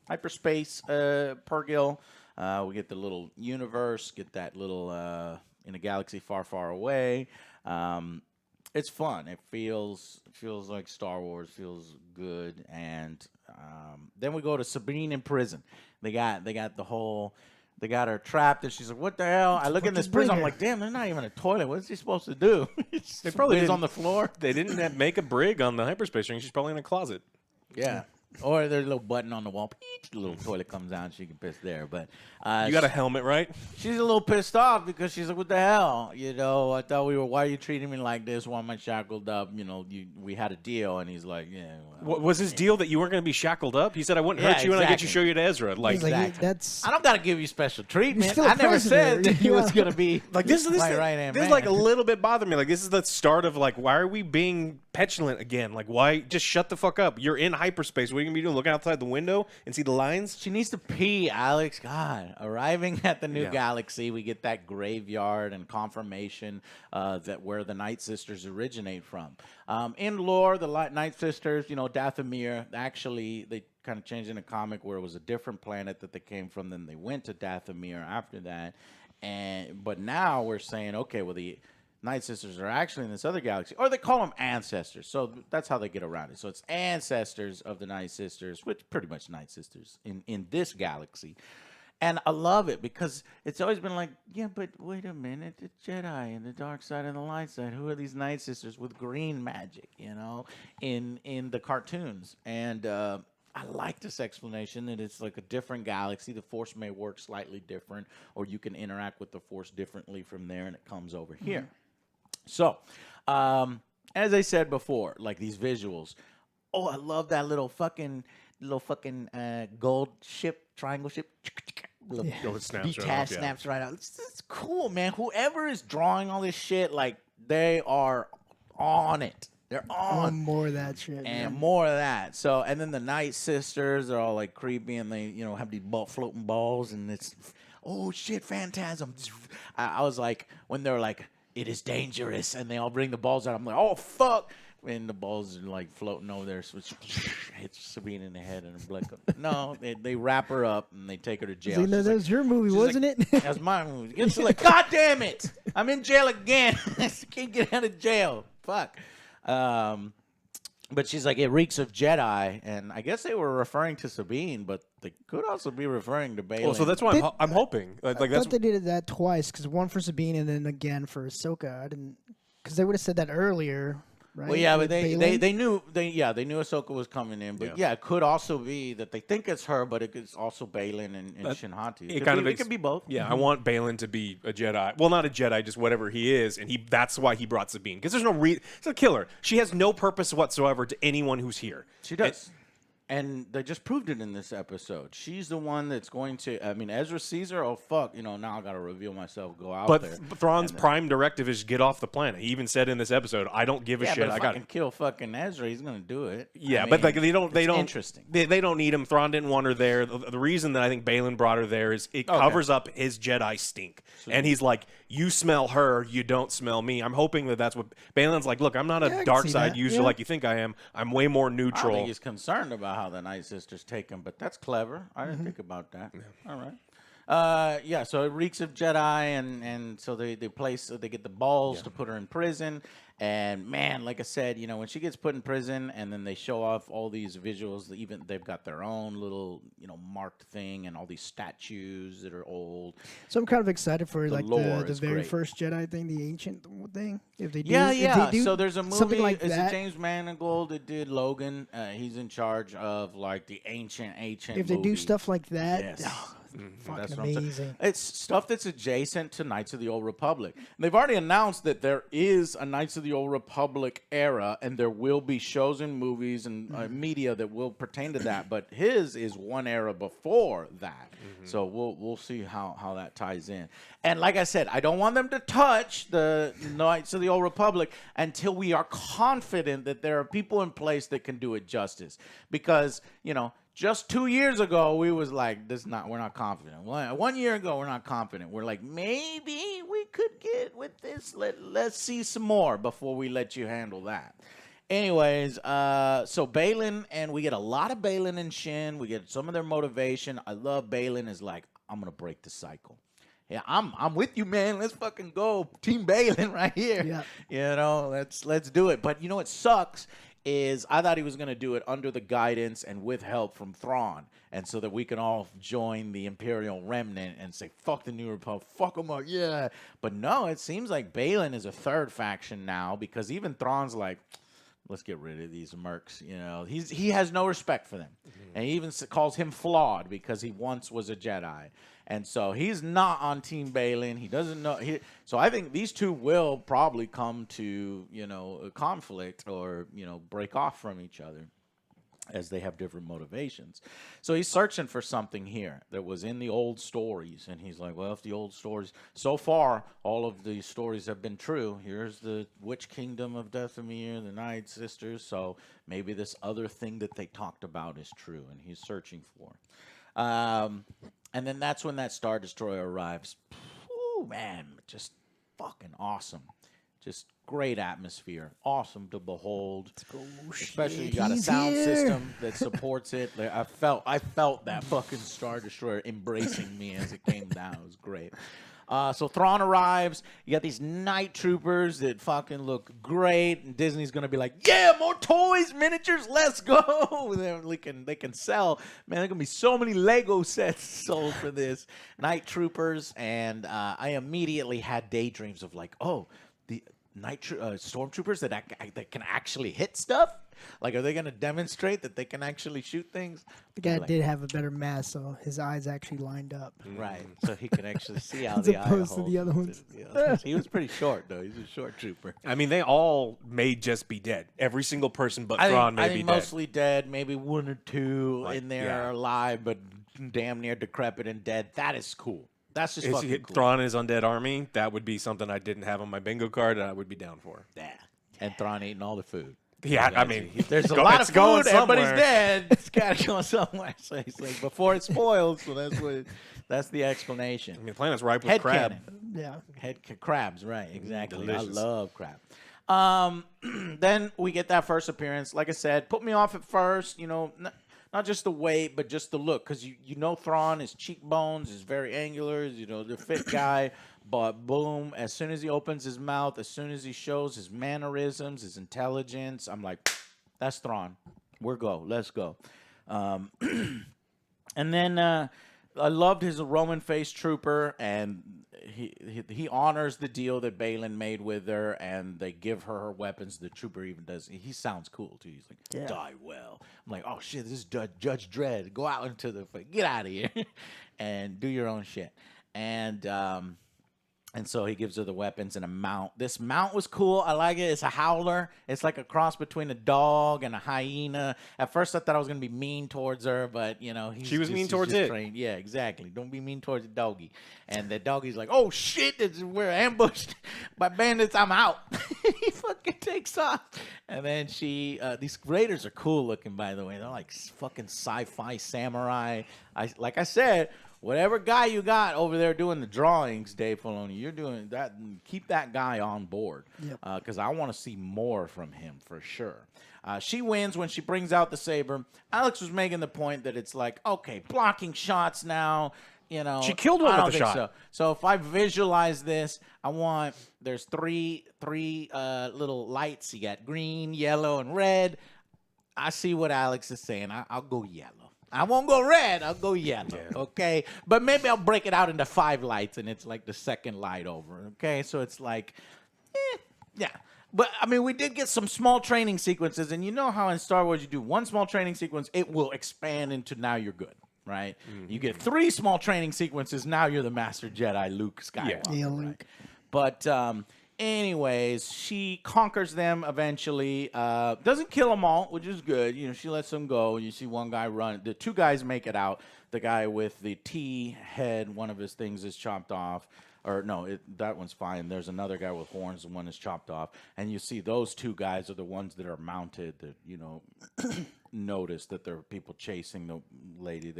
hyperspace Pergil. We get the little universe, get that little in a galaxy far, far away. It's fun. It feels like Star Wars. Feels good. And then we go to Sabine in prison. They got her trapped, and she's like, "What the hell?" I look in this prison. I'm like, "Damn, there's not even a toilet. What's she supposed to do?" They probably on the floor. They didn't make a brig on the hyperspace ring. She's probably in a closet. Yeah. Or there's a little button on the wall. The little toilet comes out and she can piss there. But you got a helmet, right? She's a little pissed off because she's like, "What the hell? I thought why are you treating me like this? Why am I shackled up? We had a deal." And he's like, "Yeah." Well, Was his deal that you weren't going to be shackled up? He said, "I wouldn't hurt you, and I get to show you to Ezra." Like, He's like, exactly. that's. I don't got to give you special treatment. still a I never said prisoner. that he was going to be like this my right-hand this man. like a little bit bothered me. Like, this is the start of like, why are we being petulant again? Like, why just shut the fuck up? You're in hyperspace. What are you gonna be doing? Looking outside the window and see the lines? She needs to pee, Alex. God. Arriving at the new galaxy, we get that graveyard and confirmation that where the Night Sisters originate from. In lore, the Night Sisters, Dathomir, actually, they kind of changed in a comic where it was a different planet that they came from. Then they went to Dathomir after that. But now we're saying, okay, well, the Night Sisters are actually in this other galaxy, or they call them ancestors. So that's how they get around it. So it's ancestors of the Night Sisters, which pretty much Night Sisters in this galaxy. And I love it because it's always been like, yeah, but wait a minute, the Jedi and the dark side and the light side, who are these Night Sisters with green magic, in the cartoons? And I like this explanation that it's like a different galaxy. The Force may work slightly different, or you can interact with the Force differently from there, and it comes over here. So, as I said before, like these visuals. Oh, I love that little fucking gold ship, triangle ship. It snaps right off, snaps right out. It's cool, man. Whoever is drawing all this shit, like they are on it. They're on more of that shit. And man. more of that. So, and then the Night Sisters are all like creepy, and they, have these floating balls, and it's, oh shit, phantasm. I was like, when they're like, it is dangerous, and they all bring the balls out, I'm like, oh fuck. and the balls are like floating over there, so it hits Sabine in the head and a blink. No, they wrap her up and they take her to jail. That was your movie, wasn't it? That's my movie. It's like, God damn it, I'm in jail again. I can't get out of jail. Fuck. But she's like, it reeks of Jedi, and I guess they were referring to Sabine, but they could also be referring to Balen. Well, so that's why I'm hoping. Like I that's thought they did that twice, because one for Sabine and then again for Ahsoka. I didn't, because they would have said that earlier, right? Well, yeah, but With they Balen? knew knew Ahsoka was coming in, but yeah, it could also be that they think it's her, but it's also Balen and Shinhati. It could be both. Yeah, I want Balen to be a Jedi. Well, not a Jedi, just whatever he is, and that's why he brought Sabine, because there's no reason. It's a killer. She has no purpose whatsoever to anyone who's here. She does. And they just proved it in this episode. She's the one that's going to. I mean, Ezra sees her. Oh fuck! Now I got to reveal myself. Go out there. But Thrawn's prime directive is get off the planet. He even said in this episode, "I don't give a shit. But I got to kill fucking Ezra. He's gonna do it." Yeah, I mean, but like they don't. Interesting. They don't need him. Thrawn didn't want her there. The reason that I think Balen brought her there is it covers up his Jedi stink, and he's like, "You smell her. You don't smell me." I'm hoping that that's what Balen's like. Look, I'm not a dark side user like you think I am. I'm way more neutral. I think he's concerned about how the Night Sisters take him, but that's clever. I didn't think about that. Yeah. All right. So it reeks of Jedi, and so they get the balls to put her in prison. And man, like I said, when she gets put in prison, and then they show off all these visuals, even they've got their own little, marked thing, and all these statues that are old. So I'm kind of excited for the very great. first Jedi thing, the ancient thing. If they do, If they do so there's a movie. something like is that. it James Mangold that did Logan? He's in charge of like the ancient. If they do stuff like that, Yes. fucking That's what I'm saying. amazing. It's stuff that's adjacent to Knights of the Old Republic. And they've already announced that there is a Knights of the Old Republic era, and there will be shows and movies and media that will pertain to that. But his is one era before that, so we'll see how that ties in. And like I said, I don't want them to touch the Knights of the Old Republic until we are confident that there are people in place that can do it justice. Because just 2 years ago, we was like, we're not confident. 1 year ago, we're not confident. We're like, maybe we could get with this. Let's see some more before we let you handle that. Anyways, so Balen, and we get a lot of Balen and Shin. We get some of their motivation. I love Balen is like, I'm going to break the cycle. Yeah, I'm with you, man. Let's fucking go. Team Balen right here. Yeah. Let's do it. But what sucks is I thought he was going to do it under the guidance and with help from Thrawn, and so that we can all join the Imperial Remnant and say, fuck the New Republic, fuck them up, yeah. But no, it seems like Balen is a third faction now, because even Thrawn's like, let's get rid of these mercs. He has no respect for them. And he even calls him flawed because he once was a Jedi. And so he's not on Team Balen. He doesn't know. So I think these two will probably come to, a conflict or, break off from each other as they have different motivations. So he's searching for something here that was in the old stories. And he's like, well, if the old stories, so far, all of the stories have been true. Here's the Witch Kingdom of Dathomir, the Night Sisters. So maybe this other thing that they talked about is true. And he's searching for. And then that's when that Star Destroyer arrives. Ooh, man, just fucking awesome. Just great atmosphere. Awesome to behold. Especially you got a sound system that supports it. I felt that fucking Star Destroyer embracing me as it came down. It was great. So Thrawn arrives. You got these night troopers that fucking look great. And Disney's going to be like, yeah, more toys, miniatures, let's go. They can sell. Man, there going to be so many Lego sets sold for this. Night troopers. And I immediately had daydreams of like, oh, the stormtroopers that can actually hit stuff. Like, are they going to demonstrate that they can actually shoot things? The guy did have a better mask, so his eyes actually lined up. Right, so he could actually see how As the eye opposed to holes. the other ones. He was pretty short, though. He's a short trooper. I mean, they all may just be dead. Every single person but Thrawn may I be think dead. mostly dead. Maybe one or two in there yeah. are alive, but damn near decrepit and dead. That is cool. That's just fucking cool. Thrawn and his undead army, that would be something I didn't have on my bingo card, and I would be down for. Yeah. And Thrawn eating all the food. Yeah, I mean, there's a lot of going food. Everybody's somewhere. dead. It's got to go somewhere. So he's like, before it spoils. So that's the explanation. I mean, the planet's ripe with crab. Yeah. Crabs, right? Exactly. Delicious. I love crab. Then we get that first appearance. Like I said, put me off at first. You know, not just the weight, but just the look, because you know Thrawn, his cheekbones is very angular. You know, the fit guy. But boom, as soon as he opens his mouth, as soon as he shows his mannerisms, his intelligence, I'm like, that's Thrawn. Let's go. And then I loved his Roman face trooper, and he honors the deal that Balen made with her, and they give her weapons. The trooper even does. He sounds cool too. He's like, die well. I'm like, oh shit, this is Judge Dredd. Go out into the get out of here, and do your own shit. And so he gives her the weapons and a mount. This mount was cool. I like it. It's a howler. It's like a cross between a dog and a hyena. At first, I thought I was going to be mean towards her, but, you know, she was mean towards it. Trained. Yeah, exactly. Don't be mean towards the doggy. And the doggy's like, oh, shit, we're ambushed by bandits. I'm out. He fucking takes off. And then these raiders are cool looking, by the way. They're like fucking sci-fi samurai. Like I said, whatever guy you got over there doing the drawings, Dave Filoni, you're doing that. Keep that guy on board, because I want to see more from him for sure. She wins when she brings out the saber. Alex was making the point that it's like, okay, blocking shots now. You know, she killed one with a shot. So if I visualize this, there's three little lights. You got green, yellow, and red. I see what Alex is saying. I'll go yellow. I won't go red. I'll go yellow. Okay, but maybe I'll break it out into 5 lights, and it's like the second light over. Okay, so it's like, yeah. But I mean, we did get some small training sequences, and you know how in Star Wars you do one small training sequence, it will expand into now you're good. Right? Mm-hmm. You get 3 small training sequences. Now you're the Master Jedi, Luke Skywalker. Yeah, Luke. Right? But anyways, she conquers them eventually. Doesn't kill them all, which is good. You know, she lets them go. You see one guy run. The 2 guys make it out. The guy with the T head, one of his things is chopped off. Or no, that one's fine. There's another guy with horns, and one is chopped off. And you see those 2 guys are the ones that are mounted that, you know, notice that there are people chasing the lady.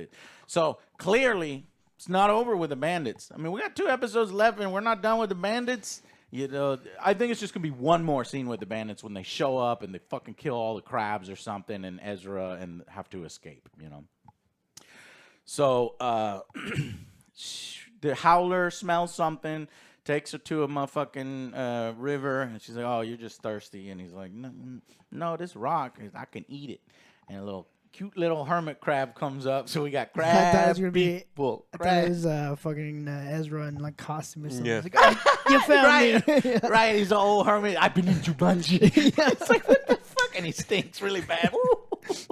So clearly, it's not over with the bandits. I mean, we got 2 episodes left, and we're not done with the bandits. You know, I think it's just going to be one more scene with the bandits when they show up and they fucking kill all the crabs or something, and Ezra and have to escape, you know. So, the howler smells something, takes her to a motherfucking river, and she's like, oh, you're just thirsty. And he's like, no, this rock, I can eat it. And a little cute little hermit crab comes up, so we got crab I thought it was gonna be people. I thought it was fucking Ezra in like costume or something. Yeah. Like, oh, you found me. Right, he's an old hermit. I've been in Jumanji. It's like, what the fuck? And he stinks really bad.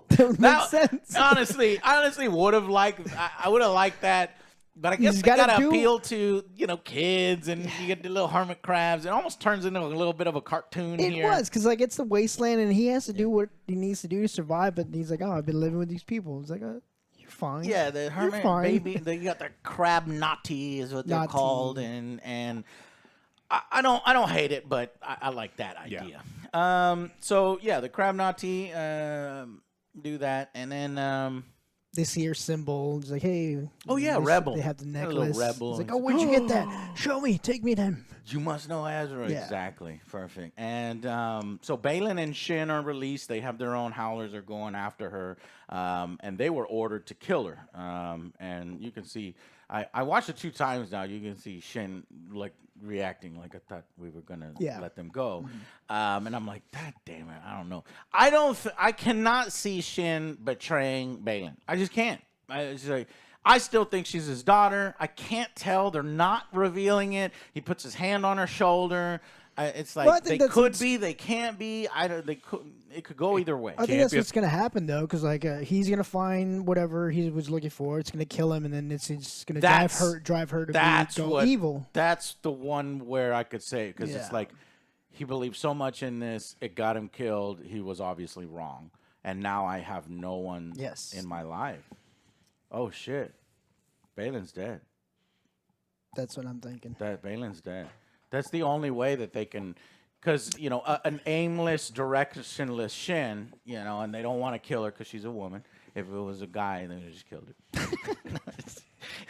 That makes sense. Honestly, would have liked. I would have liked that. But I guess they gotta appeal to, you know, kids, and you get the little hermit crabs. It almost turns into a little bit of a cartoon here. It was, because like it's the wasteland, and he has to do what he needs to do to survive. But he's like, oh, I've been living with these people. It's like, you're fine. Yeah, the hermit baby. They got their crab nati is what they're called, and I don't hate it, but I like that idea. Yeah. So yeah, the crab nati do that, and then. They see her symbol. It's like, hey. Oh, yeah, rebel. They have the necklace. A little rebel. It's like, oh, where'd you get that? Show me. Take me then. You must know Ezra. Yeah. Exactly. Perfect. And so Balen and Shin are released. They have their own howlers. They're going after her. And they were ordered to kill her. And you can see, I watched it 2 times now. You can see Shin like reacting like I thought we were going to let them go. Mm-hmm. And I'm like, God damn it. I don't know. I cannot see Shin betraying Balen. I just can't. I still think she's his daughter. I can't tell. They're not revealing it. He puts his hand on her shoulder. It's like they could be, they can't be. It could go either way. I think that's what's gonna happen though, because like he's gonna find whatever he was looking for. It's gonna kill him, and then it's gonna drive her to go evil. That's the one where I could say it, because it's like he believed so much in this, it got him killed. He was obviously wrong, and now I have no one in my life. Oh shit, Balen's dead. That's what I'm thinking. That Balen's dead. That's the only way that they can, because, you know, an aimless, directionless Shin, you know, and they don't want to kill her because she's a woman. If it was a guy, they would have just killed her.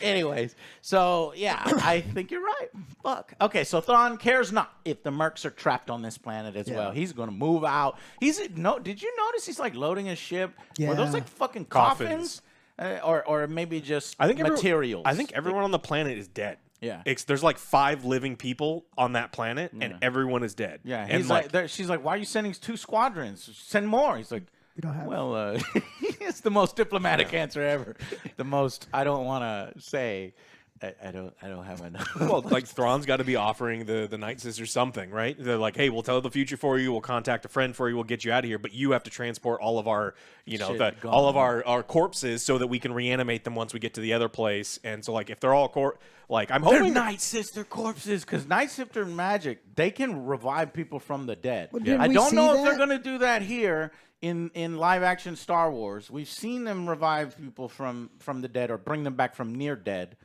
Anyways, so yeah, I think you're right. Fuck. Okay, so Thrawn cares not if the mercs are trapped on this planet as well. He's gonna move out. Did you notice he's like loading his ship? Yeah. Were those like fucking coffins? Or maybe just materials? I think everyone on the planet is dead. Yeah. There's like 5 living people on that planet, and everyone is dead. Yeah. And He's like, she's like, why are you sending 2 squadrons? Send more. He's like, We don't have. well, it's the most diplomatic answer ever. The most I don't want to say. I don't have enough. well, like Thrawn's got to be offering the Night Sisters something, right? They're like, hey, we'll tell the future for you. We'll contact a friend for you. We'll get you out of here. But you have to transport all of our, all of our corpses so that we can reanimate them once we get to the other place. And so, like, if they're all I'm hoping they're Night Sister corpses because Night Sister magic, they can revive people from the dead. Well, I don't know if they're gonna do that here in live action Star Wars. We've seen them revive people from the dead or bring them back from near dead.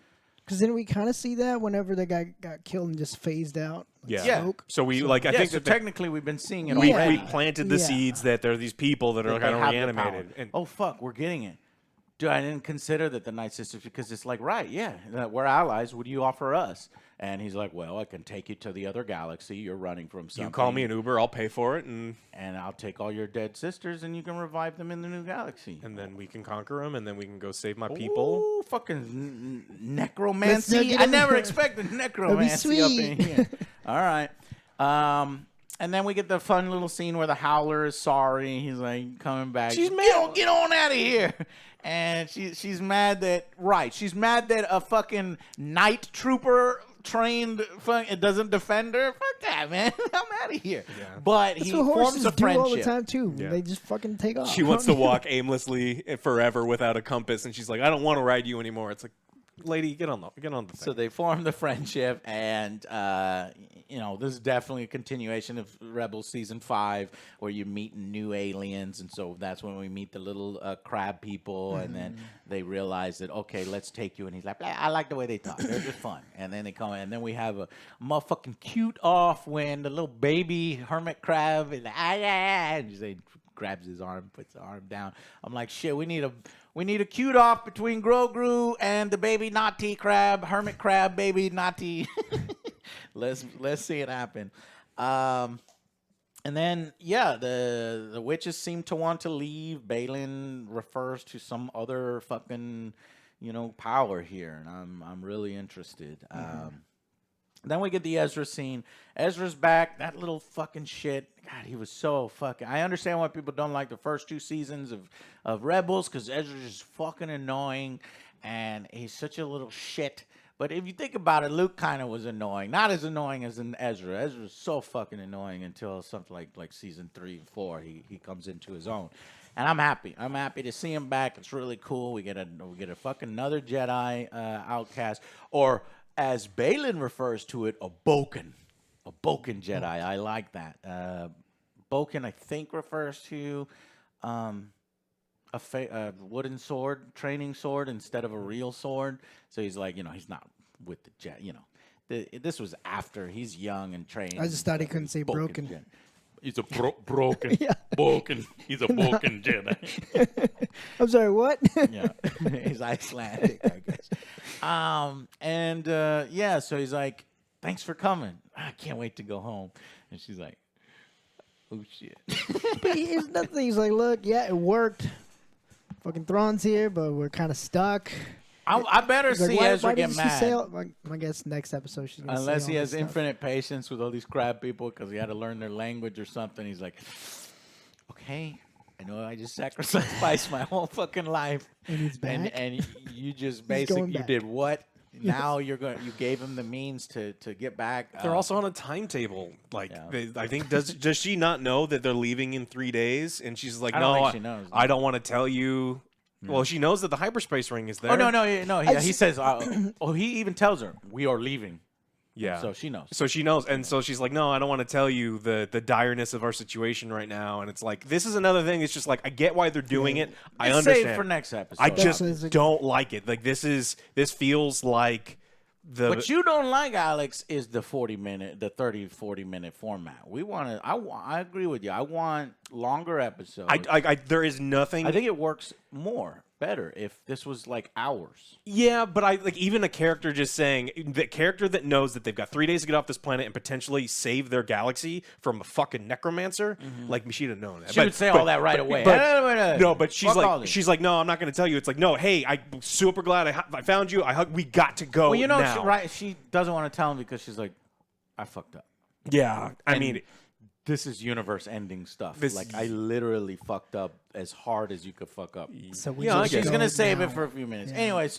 Because then we kind of see that whenever the guy got killed and just phased out. Yeah. Smoke. So I think that technically we've been seeing it we already. planted the seeds that there are these people that are kind of reanimated. And oh fuck, we're getting it. Dude, I didn't consider that the Night Sisters because it's like, right, yeah, we're allies. What do you offer us? And he's like, well, I can take you to the other galaxy. You're running from something. you call me an Uber, I'll pay for it, and I'll take all your dead sisters, and you can revive them in the new galaxy. then we can conquer them, and then we can go save my people. Ooh, fucking necromancy. I never expected necromancy up in here. All right. And then we get the fun little scene where the Howler is sorry. He's like coming back. She's mad. Get on out of here. And she's mad that she's mad that a fucking night trooper trained it doesn't defend her. Fuck that, man. I'm out of here. Yeah. But That's he what forms a do friendship all the time too. Yeah. They just fucking take off. She wants to walk aimlessly forever without a compass, and she's like, I don't want to ride you anymore. It's like, lady, get on the thing. So they form the friendship, and this is definitely a continuation of Rebels season 5, where you're meeting new aliens, and so that's when we meet the little crab people, and then they realize that okay, let's take you, and he's like, I like the way they talk, they're just fun, and then they come in, and then we have a motherfucking cute off when the little baby hermit crab is and they grabs his arm, puts the arm down. I'm like, shit, we need a cute off between Grogu and the baby Nati crab, hermit crab, baby Nati. Let's see it happen. And then the witches seem to want to leave. Balen refers to some other fucking power here, and I'm really interested. Then we get the Ezra scene. Ezra's back. That little fucking shit. God, he was so fucking... I understand why people don't like the first 2 seasons of Rebels, because Ezra's just fucking annoying, and he's such a little shit. But if you think about it, Luke kind of was annoying. Not as annoying as in Ezra. Ezra's so fucking annoying until something like season 3 and 4. He comes into his own. And I'm happy. I'm happy to see him back. It's really cool. We get a fucking another Jedi outcast. Or... as Balen refers to it, a Boken Jedi. I like that. Boken, I think, refers to a wooden sword, training sword, instead of a real sword. So he's like, he's not with the Jedi. This was after he's young and trained. I just thought he couldn't say broken. Jedi. He's a broken, broken. He's a broken Jedi. I'm sorry, what? Yeah, he's Icelandic, I guess. So he's like, thanks for coming. I can't wait to go home. And she's like, oh shit. But it's nothing. He's like, look, yeah, it worked. Fucking Thrawn's here, but we're kind of stuck. I better see Ezra get mad. I guess next episode she's gonna unless say he all has this infinite patience with all these crab people because he had to learn their language or something. He's like, okay, I know I just sacrificed my whole fucking life, And he's back. and you just going basically you back. did what? Now you gave him the means to get back. They're also on a timetable. Like, Yeah. I think does she not know that they're leaving in 3 days? And she's like, I don't no, think she knows. I don't want to tell you. Well, she knows that the hyperspace ring is there. Oh no! He says, he even tells her we are leaving. Yeah. So she knows. So she knows, and so she's like, "No, I don't want to tell you the direness of our situation right now." And it's like, this is another thing. It's just like, I get why they're doing it. I It's understand. saved for next episode. I just That's- don't like it. Like, this feels like the. What you don't like, Alex, is the 30-40 minute format. I agree with you. I want longer episodes. There is nothing. I think it works more. better if this was like hours. Yeah, but I like even a character just saying the character that knows that they've got 3 days to get off this planet and potentially save their galaxy from a fucking necromancer. Like she'd have known that. She would say all that right away. No, but she's like, no, I'm not going to tell you. It's like, no, hey, I'm super glad I found you. we got to go. Well, you know, now. she doesn't want to tell him because she's like, I fucked up. Yeah, I mean. This is universe-ending stuff. Like, I literally fucked up as hard as you could fuck up. So she's going to save it for a few minutes. Yeah. Anyway,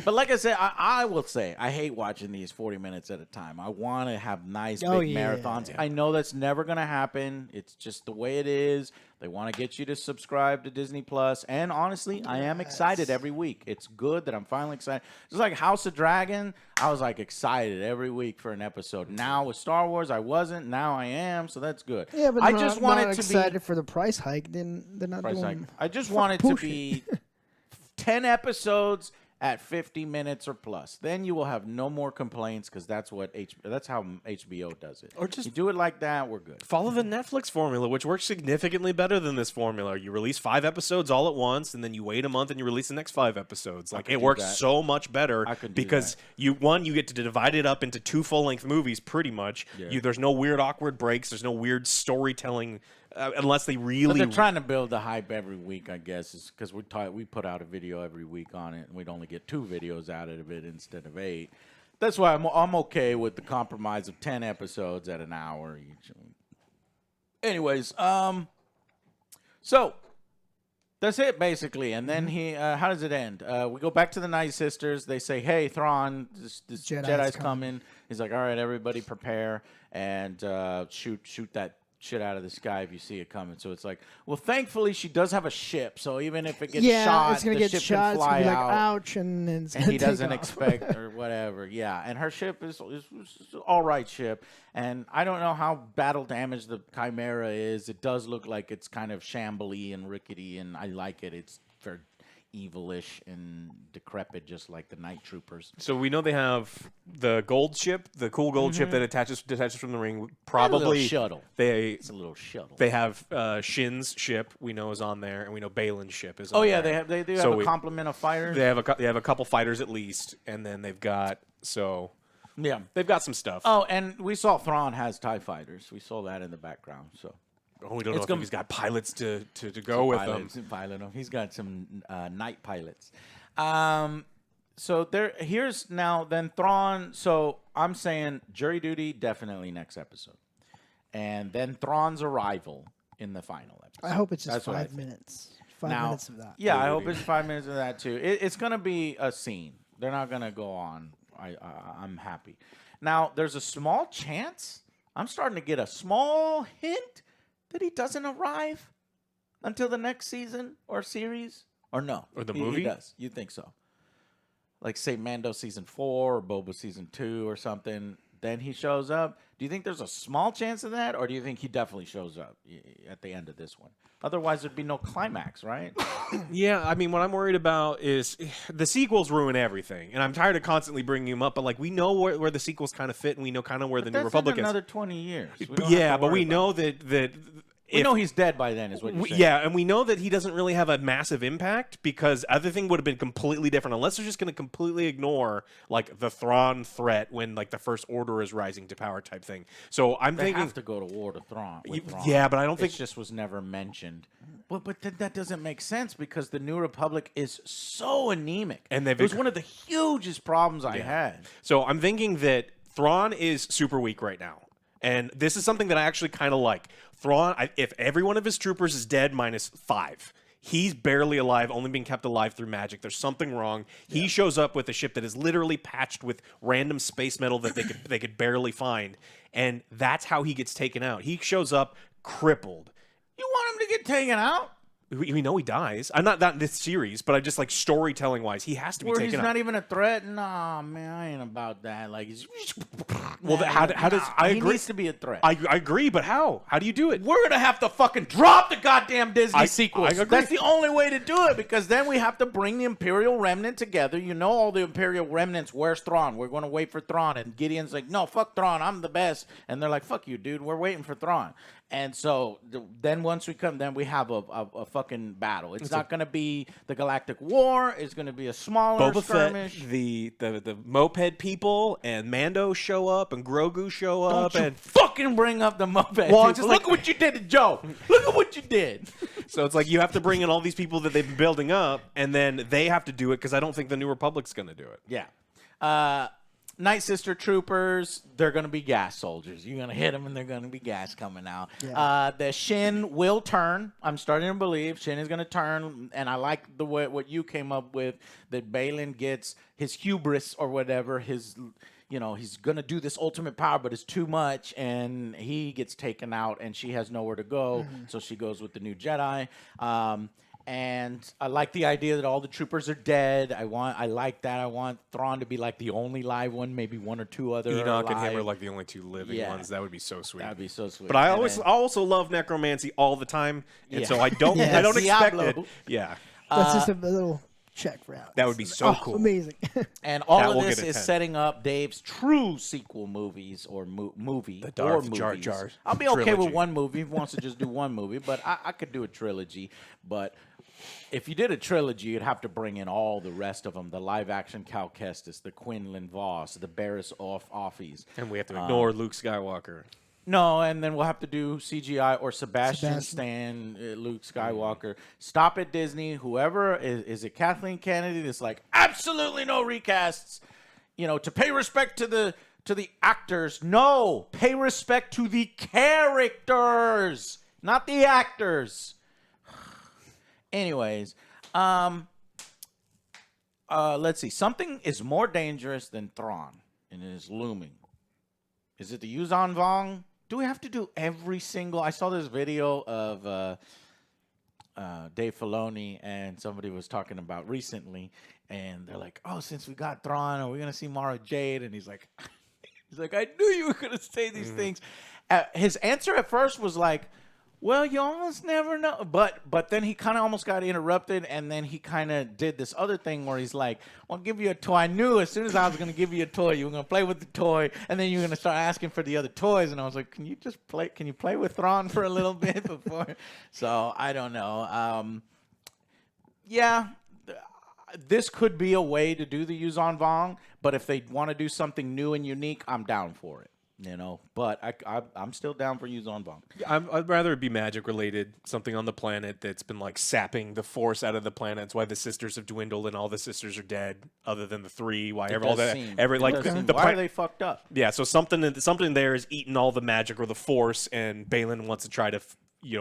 but like I said, I will say, I hate watching these 40 minutes at a time. I want to have nice big marathons. I know that's never going to happen. It's just the way it is. They want to get you to subscribe to Disney Plus. And honestly, I am excited every week. It's good that I'm finally excited. It's like House of Dragon. I was like excited every week for an episode. Now with Star Wars, I wasn't. Now I am. So that's good. Yeah, but I just wanted to excited be for the price hike. Then they're not doing. I just wanted to be 10 episodes at 50 minutes or plus. Then you will have no more complaints because that's how HBO does it. Or just you do it like that, we're good. Follow the Netflix formula, which works significantly better than this formula. You release 5 episodes all at once, and then you wait a month and you release the next 5 episodes. Like it works so much better because you get to divide it up into 2 full-length movies pretty much. Yeah. There's no weird awkward breaks. There's no weird storytelling. Unless they really... But they're trying to build the hype every week, I guess, is because we put out a video every week on it, and we'd only get 2 videos out of it instead of 8. That's why I'm okay with the compromise of 10 episodes at an hour each. Anyways, so that's it, basically. And then how does it end? We go back to the Night Sisters. They say, hey, Thrawn, this Jedi's coming. He's like, all right, everybody prepare and shoot that shit out of the sky if you see it coming. So it's like, well, thankfully she does have a ship, so even if it gets shot, it's gonna the get ship shot. can fly it's gonna be like, out, ouch, and then he doesn't expect or whatever. Yeah, and her ship is all right ship, and I don't know how battle damaged the Chimera is. It does look like it's kind of shambly and rickety, and I like it. It's very evilish and decrepit, just like the Night Troopers. So we know they have the gold ship, the cool gold ship that detaches from the ring. Probably a little shuttle. It's a little shuttle. They have Shin's ship. We know is on there, and we know Balen's ship is. Oh on yeah, there. they do have a complement of fighters. They have a couple fighters at least, and then they've got yeah, they've got some stuff. Oh, and we saw Thrawn has TIE fighters. We saw that in the background. So. Oh, we don't know if he's got pilots to go with them. Pilot him. He's got some night pilots. So here's now then Thrawn. So I'm saying jury duty definitely next episode, and then Thrawn's arrival in the final episode. I hope it's just 5 minutes. 5 minutes of that. Yeah, I hope it's 5 minutes of that too. It's gonna be a scene. They're not gonna go on. I'm happy. Now there's a small chance. I'm starting to get a small hint that he doesn't arrive until the next season or series, or no? Or the movie? He does. You think so? Like, say, Mando season 4 or Boba season 2 or something, then he shows up. Do you think there's a small chance of that, or do you think he definitely shows up at the end of this one? Otherwise, there'd be no climax, right? Yeah, I mean, what I'm worried about is the sequels ruin everything, and I'm tired of constantly bringing them up. But like, we know where the sequels kind of fit, and we know kind of where the New Republic is. Another 20 years. Yeah, but we know that. We know he's dead by then, is what you're saying. Yeah, and we know that he doesn't really have a massive impact because other thing would have been completely different unless they're just going to completely ignore like the Thrawn threat when like the First Order is rising to power type thing. So I'm thinking they have to go to war to Thrawn. Yeah, but I don't think it just was never mentioned. But that doesn't make sense because the New Republic is so anemic, and it was one of the hugest problems I had. So I'm thinking that Thrawn is super weak right now. And this is something that I actually kind of like. Thrawn, if every one of his troopers is dead minus 5, he's barely alive, only being kept alive through magic. There's something wrong. He shows up with a ship that is literally patched with random space metal that they could barely find. And that's how he gets taken out. He shows up crippled. You want him to get taken out? We know he dies. I'm not that in this series, but I just like storytelling wise, he has to be taken out. He's not even a threat. Nah, man, I ain't about that. Like, Well, how does I agree? He needs to be a threat. I agree, but how? How do you do it? We're gonna have to fucking drop the goddamn Disney sequels. I agree. That's the only way to do it, because then we have to bring the Imperial Remnant together. You know, all the Imperial Remnants. Where's Thrawn? We're gonna wait for Thrawn, and Gideon's like, no, fuck Thrawn, I'm the best. And they're like, fuck you, dude. We're waiting for Thrawn. And so then once we come, then we have a fucking battle. It's not going to be the Galactic War. It's going to be a smaller Boba skirmish. Fett, the moped people, and Mando show up, and Grogu show up, Don't you and fucking bring up the moped Well, people. just Look at what you did to Joe. Look at what you did. so it's like you have to bring in all these people that they've been building up, and then they have to do it because I don't think the New Republic's going to do it. Yeah. Night Sister troopers, they're going to be gas soldiers. You're going to hit them, and they're going to be gas coming out. Yeah. The Shin will turn. I'm starting to believe Shin is going to turn, and I like the way what you came up with, that Balen gets his hubris or whatever, his, you know, he's going to do this ultimate power, but it's too much, and he gets taken out, and she has nowhere to go, so she goes with the new Jedi. And I like the idea that all the troopers are dead. I like that. I want Thrawn to be like the only live one, maybe one or two other. Enoch and alive. him are like the only two living ones. That would be so sweet. That'd be so sweet. But I also love necromancy all the time, and so I don't Yeah. I don't expect Diablo. it. Yeah, That's just a little check route. that would be so cool. Amazing. And all That of will this get a is 10. setting up Dave's true sequel movies or movie The or Darth movies. Jar Jar I'll be okay trilogy. with one movie if he wants to just do one movie, but I could do a trilogy. But if you did a trilogy, you'd have to bring in all the rest of them: the live-action Cal Kestis, the Quinlan Voss, the Barriss Offies. And we have to ignore Luke Skywalker. No, and then we'll have to do CGI or Sebastian Stan, Luke Skywalker. Stop it, Disney. Whoever is it, Kathleen Kennedy? That's like absolutely no recasts. You know, to pay respect to the actors. No, pay respect to the characters, not the actors. Anyways, let's see. Something is more dangerous than Thrawn, and it is looming. Is it the Yuzan Vong? Do we have to do every single? I saw this video of Dave Filoni, and somebody was talking about recently, and they're like, "Oh, since we got Thrawn, are we gonna see Mara Jade?" And he's like, "I knew you were gonna say these things." His answer at first was like, well, you almost never know. But then he kind of almost got interrupted, and then he kind of did this other thing where he's like, well, I'll give you a toy. I knew as soon as I was going to give you a toy, you were going to play with the toy, and then you were going to start asking for the other toys. And I was like, can you play with Thrawn for a little bit before? So I don't know. Yeah, this could be a way to do the Yuzan Vong, but if they want to do something new and unique, I'm down for it. You know, but I'm still down for Yuzan Vong. I'd rather it be magic related, something on the planet that's been like sapping the force out of the planet. It's why the sisters have dwindled and all the sisters are dead, other than the three. Why all that Why are they fucked up? Yeah, so something there is eating all the magic or the force, and Balen wants to try to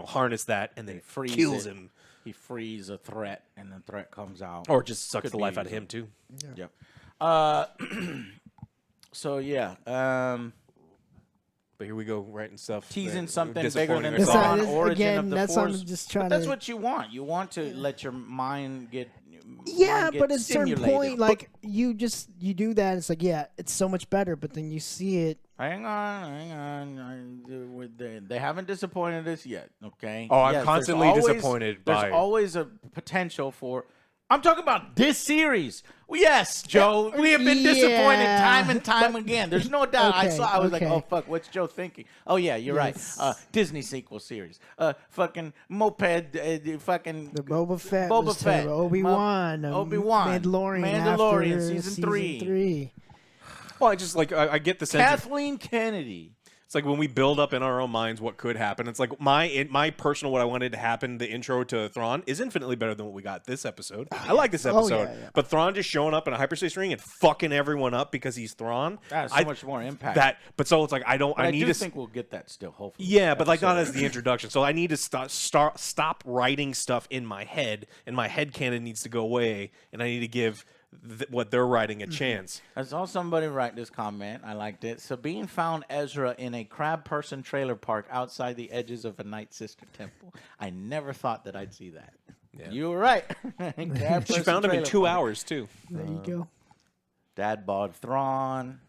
harness that, and then kills him. He frees a threat, and the threat comes out, or just sucks the life out of him too. Yeah. Yep. So yeah. But here we go, writing stuff. Teasing something bigger than ourselves. Thrawn, origin of the that's Force. I'm just trying That's to... what you want. You want to let your mind get. Yeah, but at a certain stimulated. point, like you do that. It's like, yeah, it's so much better. But then you see it. Hang on. They haven't disappointed us yet. Okay. Oh, I'm constantly disappointed. There's always a potential for. I'm talking about this series. Well, yes, Joe. We have been disappointed time and time again. There's no doubt. I was like, oh fuck, what's Joe thinking? Oh yeah, you're right. Disney sequel series. Fucking moped. Fucking The Boba Fett. Boba Fett. Obi-Wan. Mandalorian season 3. Well, I get the sense. Kathleen Kennedy. It's like when we build up in our own minds what could happen. It's like my personal what I wanted to happen. The intro to Thrawn is infinitely better than what we got this episode. I like this episode, but Thrawn just showing up in a hyperspace ring and fucking everyone up because he's Thrawn. That has so much more impact. But so it's like I think we'll get that still. Hopefully, yeah, but like not as the introduction. So I need to stop writing stuff in my head, and my head canon needs to go away, and I need to give what they're writing a chance. I saw somebody write this comment. I liked it. Sabine found Ezra in a crab person trailer park outside the edges of a Night Sister temple. I never thought that I'd see that. Yeah. You were right. She found him in 2 hours too. There you go. Dad bought Thrawn.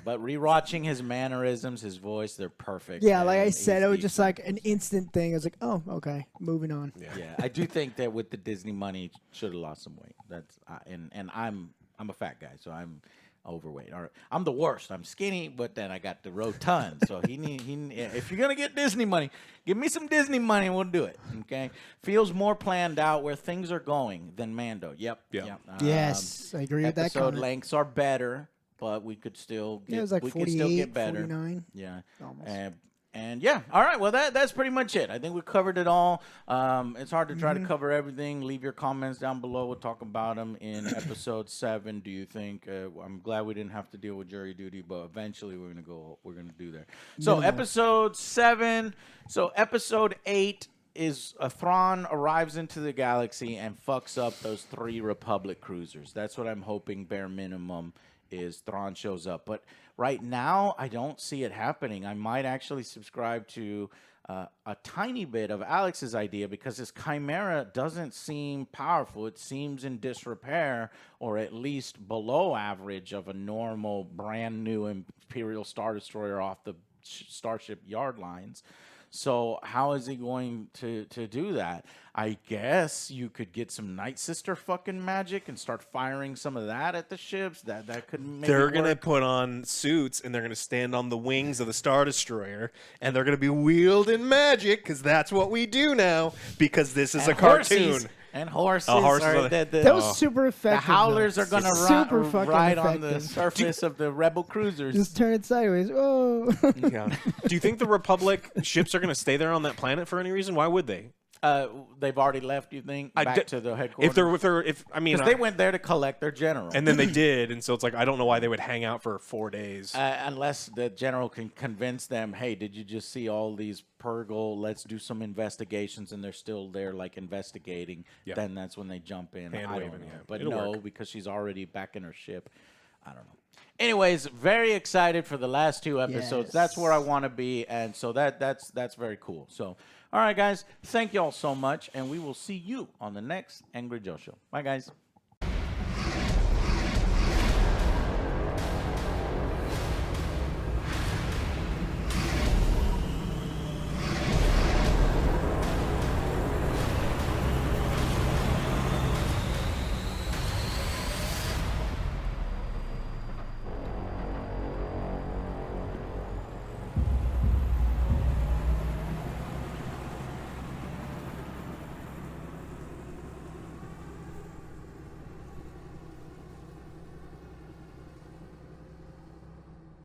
But rewatching his mannerisms, his voice, they're perfect. Yeah, like I said, it was just like an instant thing. I was like, oh, okay, moving on. Yeah, I do think that with the Disney money, should have lost some weight. That's and I'm a fat guy, so I'm overweight. Or I'm the worst. I'm skinny, but then I got the rotund. So if you're gonna get Disney money, give me some Disney money and we'll do it. Okay, feels more planned out where things are going than Mando. Yep. Yes, I agree with that. Episode lengths are better, but we could still get, it was like 48, 49. Yeah, almost. And yeah, all right. Well, that's pretty much it. I think we covered it all. It's hard to try to cover everything. Leave your comments down below. We'll talk about them in episode 7. Do you think? I'm glad we didn't have to deal with jury duty, but eventually we're gonna do that. So episode 7. So episode 8 is Thrawn arrives into the galaxy and fucks up those 3 Republic cruisers. That's what I'm hoping. Bare minimum is Thrawn shows up, but right now I don't see it happening. I might actually subscribe to a tiny bit of Alex's idea because his Chimera doesn't seem powerful. It seems in disrepair, or at least below average of a normal brand new Imperial Star Destroyer off the Starship yard lines. So how is he going to do that? I guess you could get some Night Sister fucking magic and start firing some of that at the ships. That could make They're going to put on suits and they're going to stand on the wings of the Star Destroyer and they're going to be wielding magic because that's what we do now because this is a cartoon. And horses. That was super effective. The howlers are going to ride on the effective. surface of the Rebel cruisers. Just turn it sideways. Oh. Yeah. Do you think the Republic ships are going to stay there on that planet for any reason? Why would they? They've already left, you think, back to the headquarters? Because they went there to collect their general. And then they did, and so it's like, I don't know why they would hang out for 4 days. Unless the general can convince them, hey, did you just see all these Purgle? Let's do some investigations, and they're still there, like, investigating. Yeah. Then that's when they jump in. I don't know. But It'll no, work. because she's already back in her ship. I don't know. Anyways, very excited for the last 2 episodes. Yes. That's where I want to be, and so that's very cool. So, all right, guys, thank y'all so much, and we will see you on the next Angry Joe Show. Bye, guys.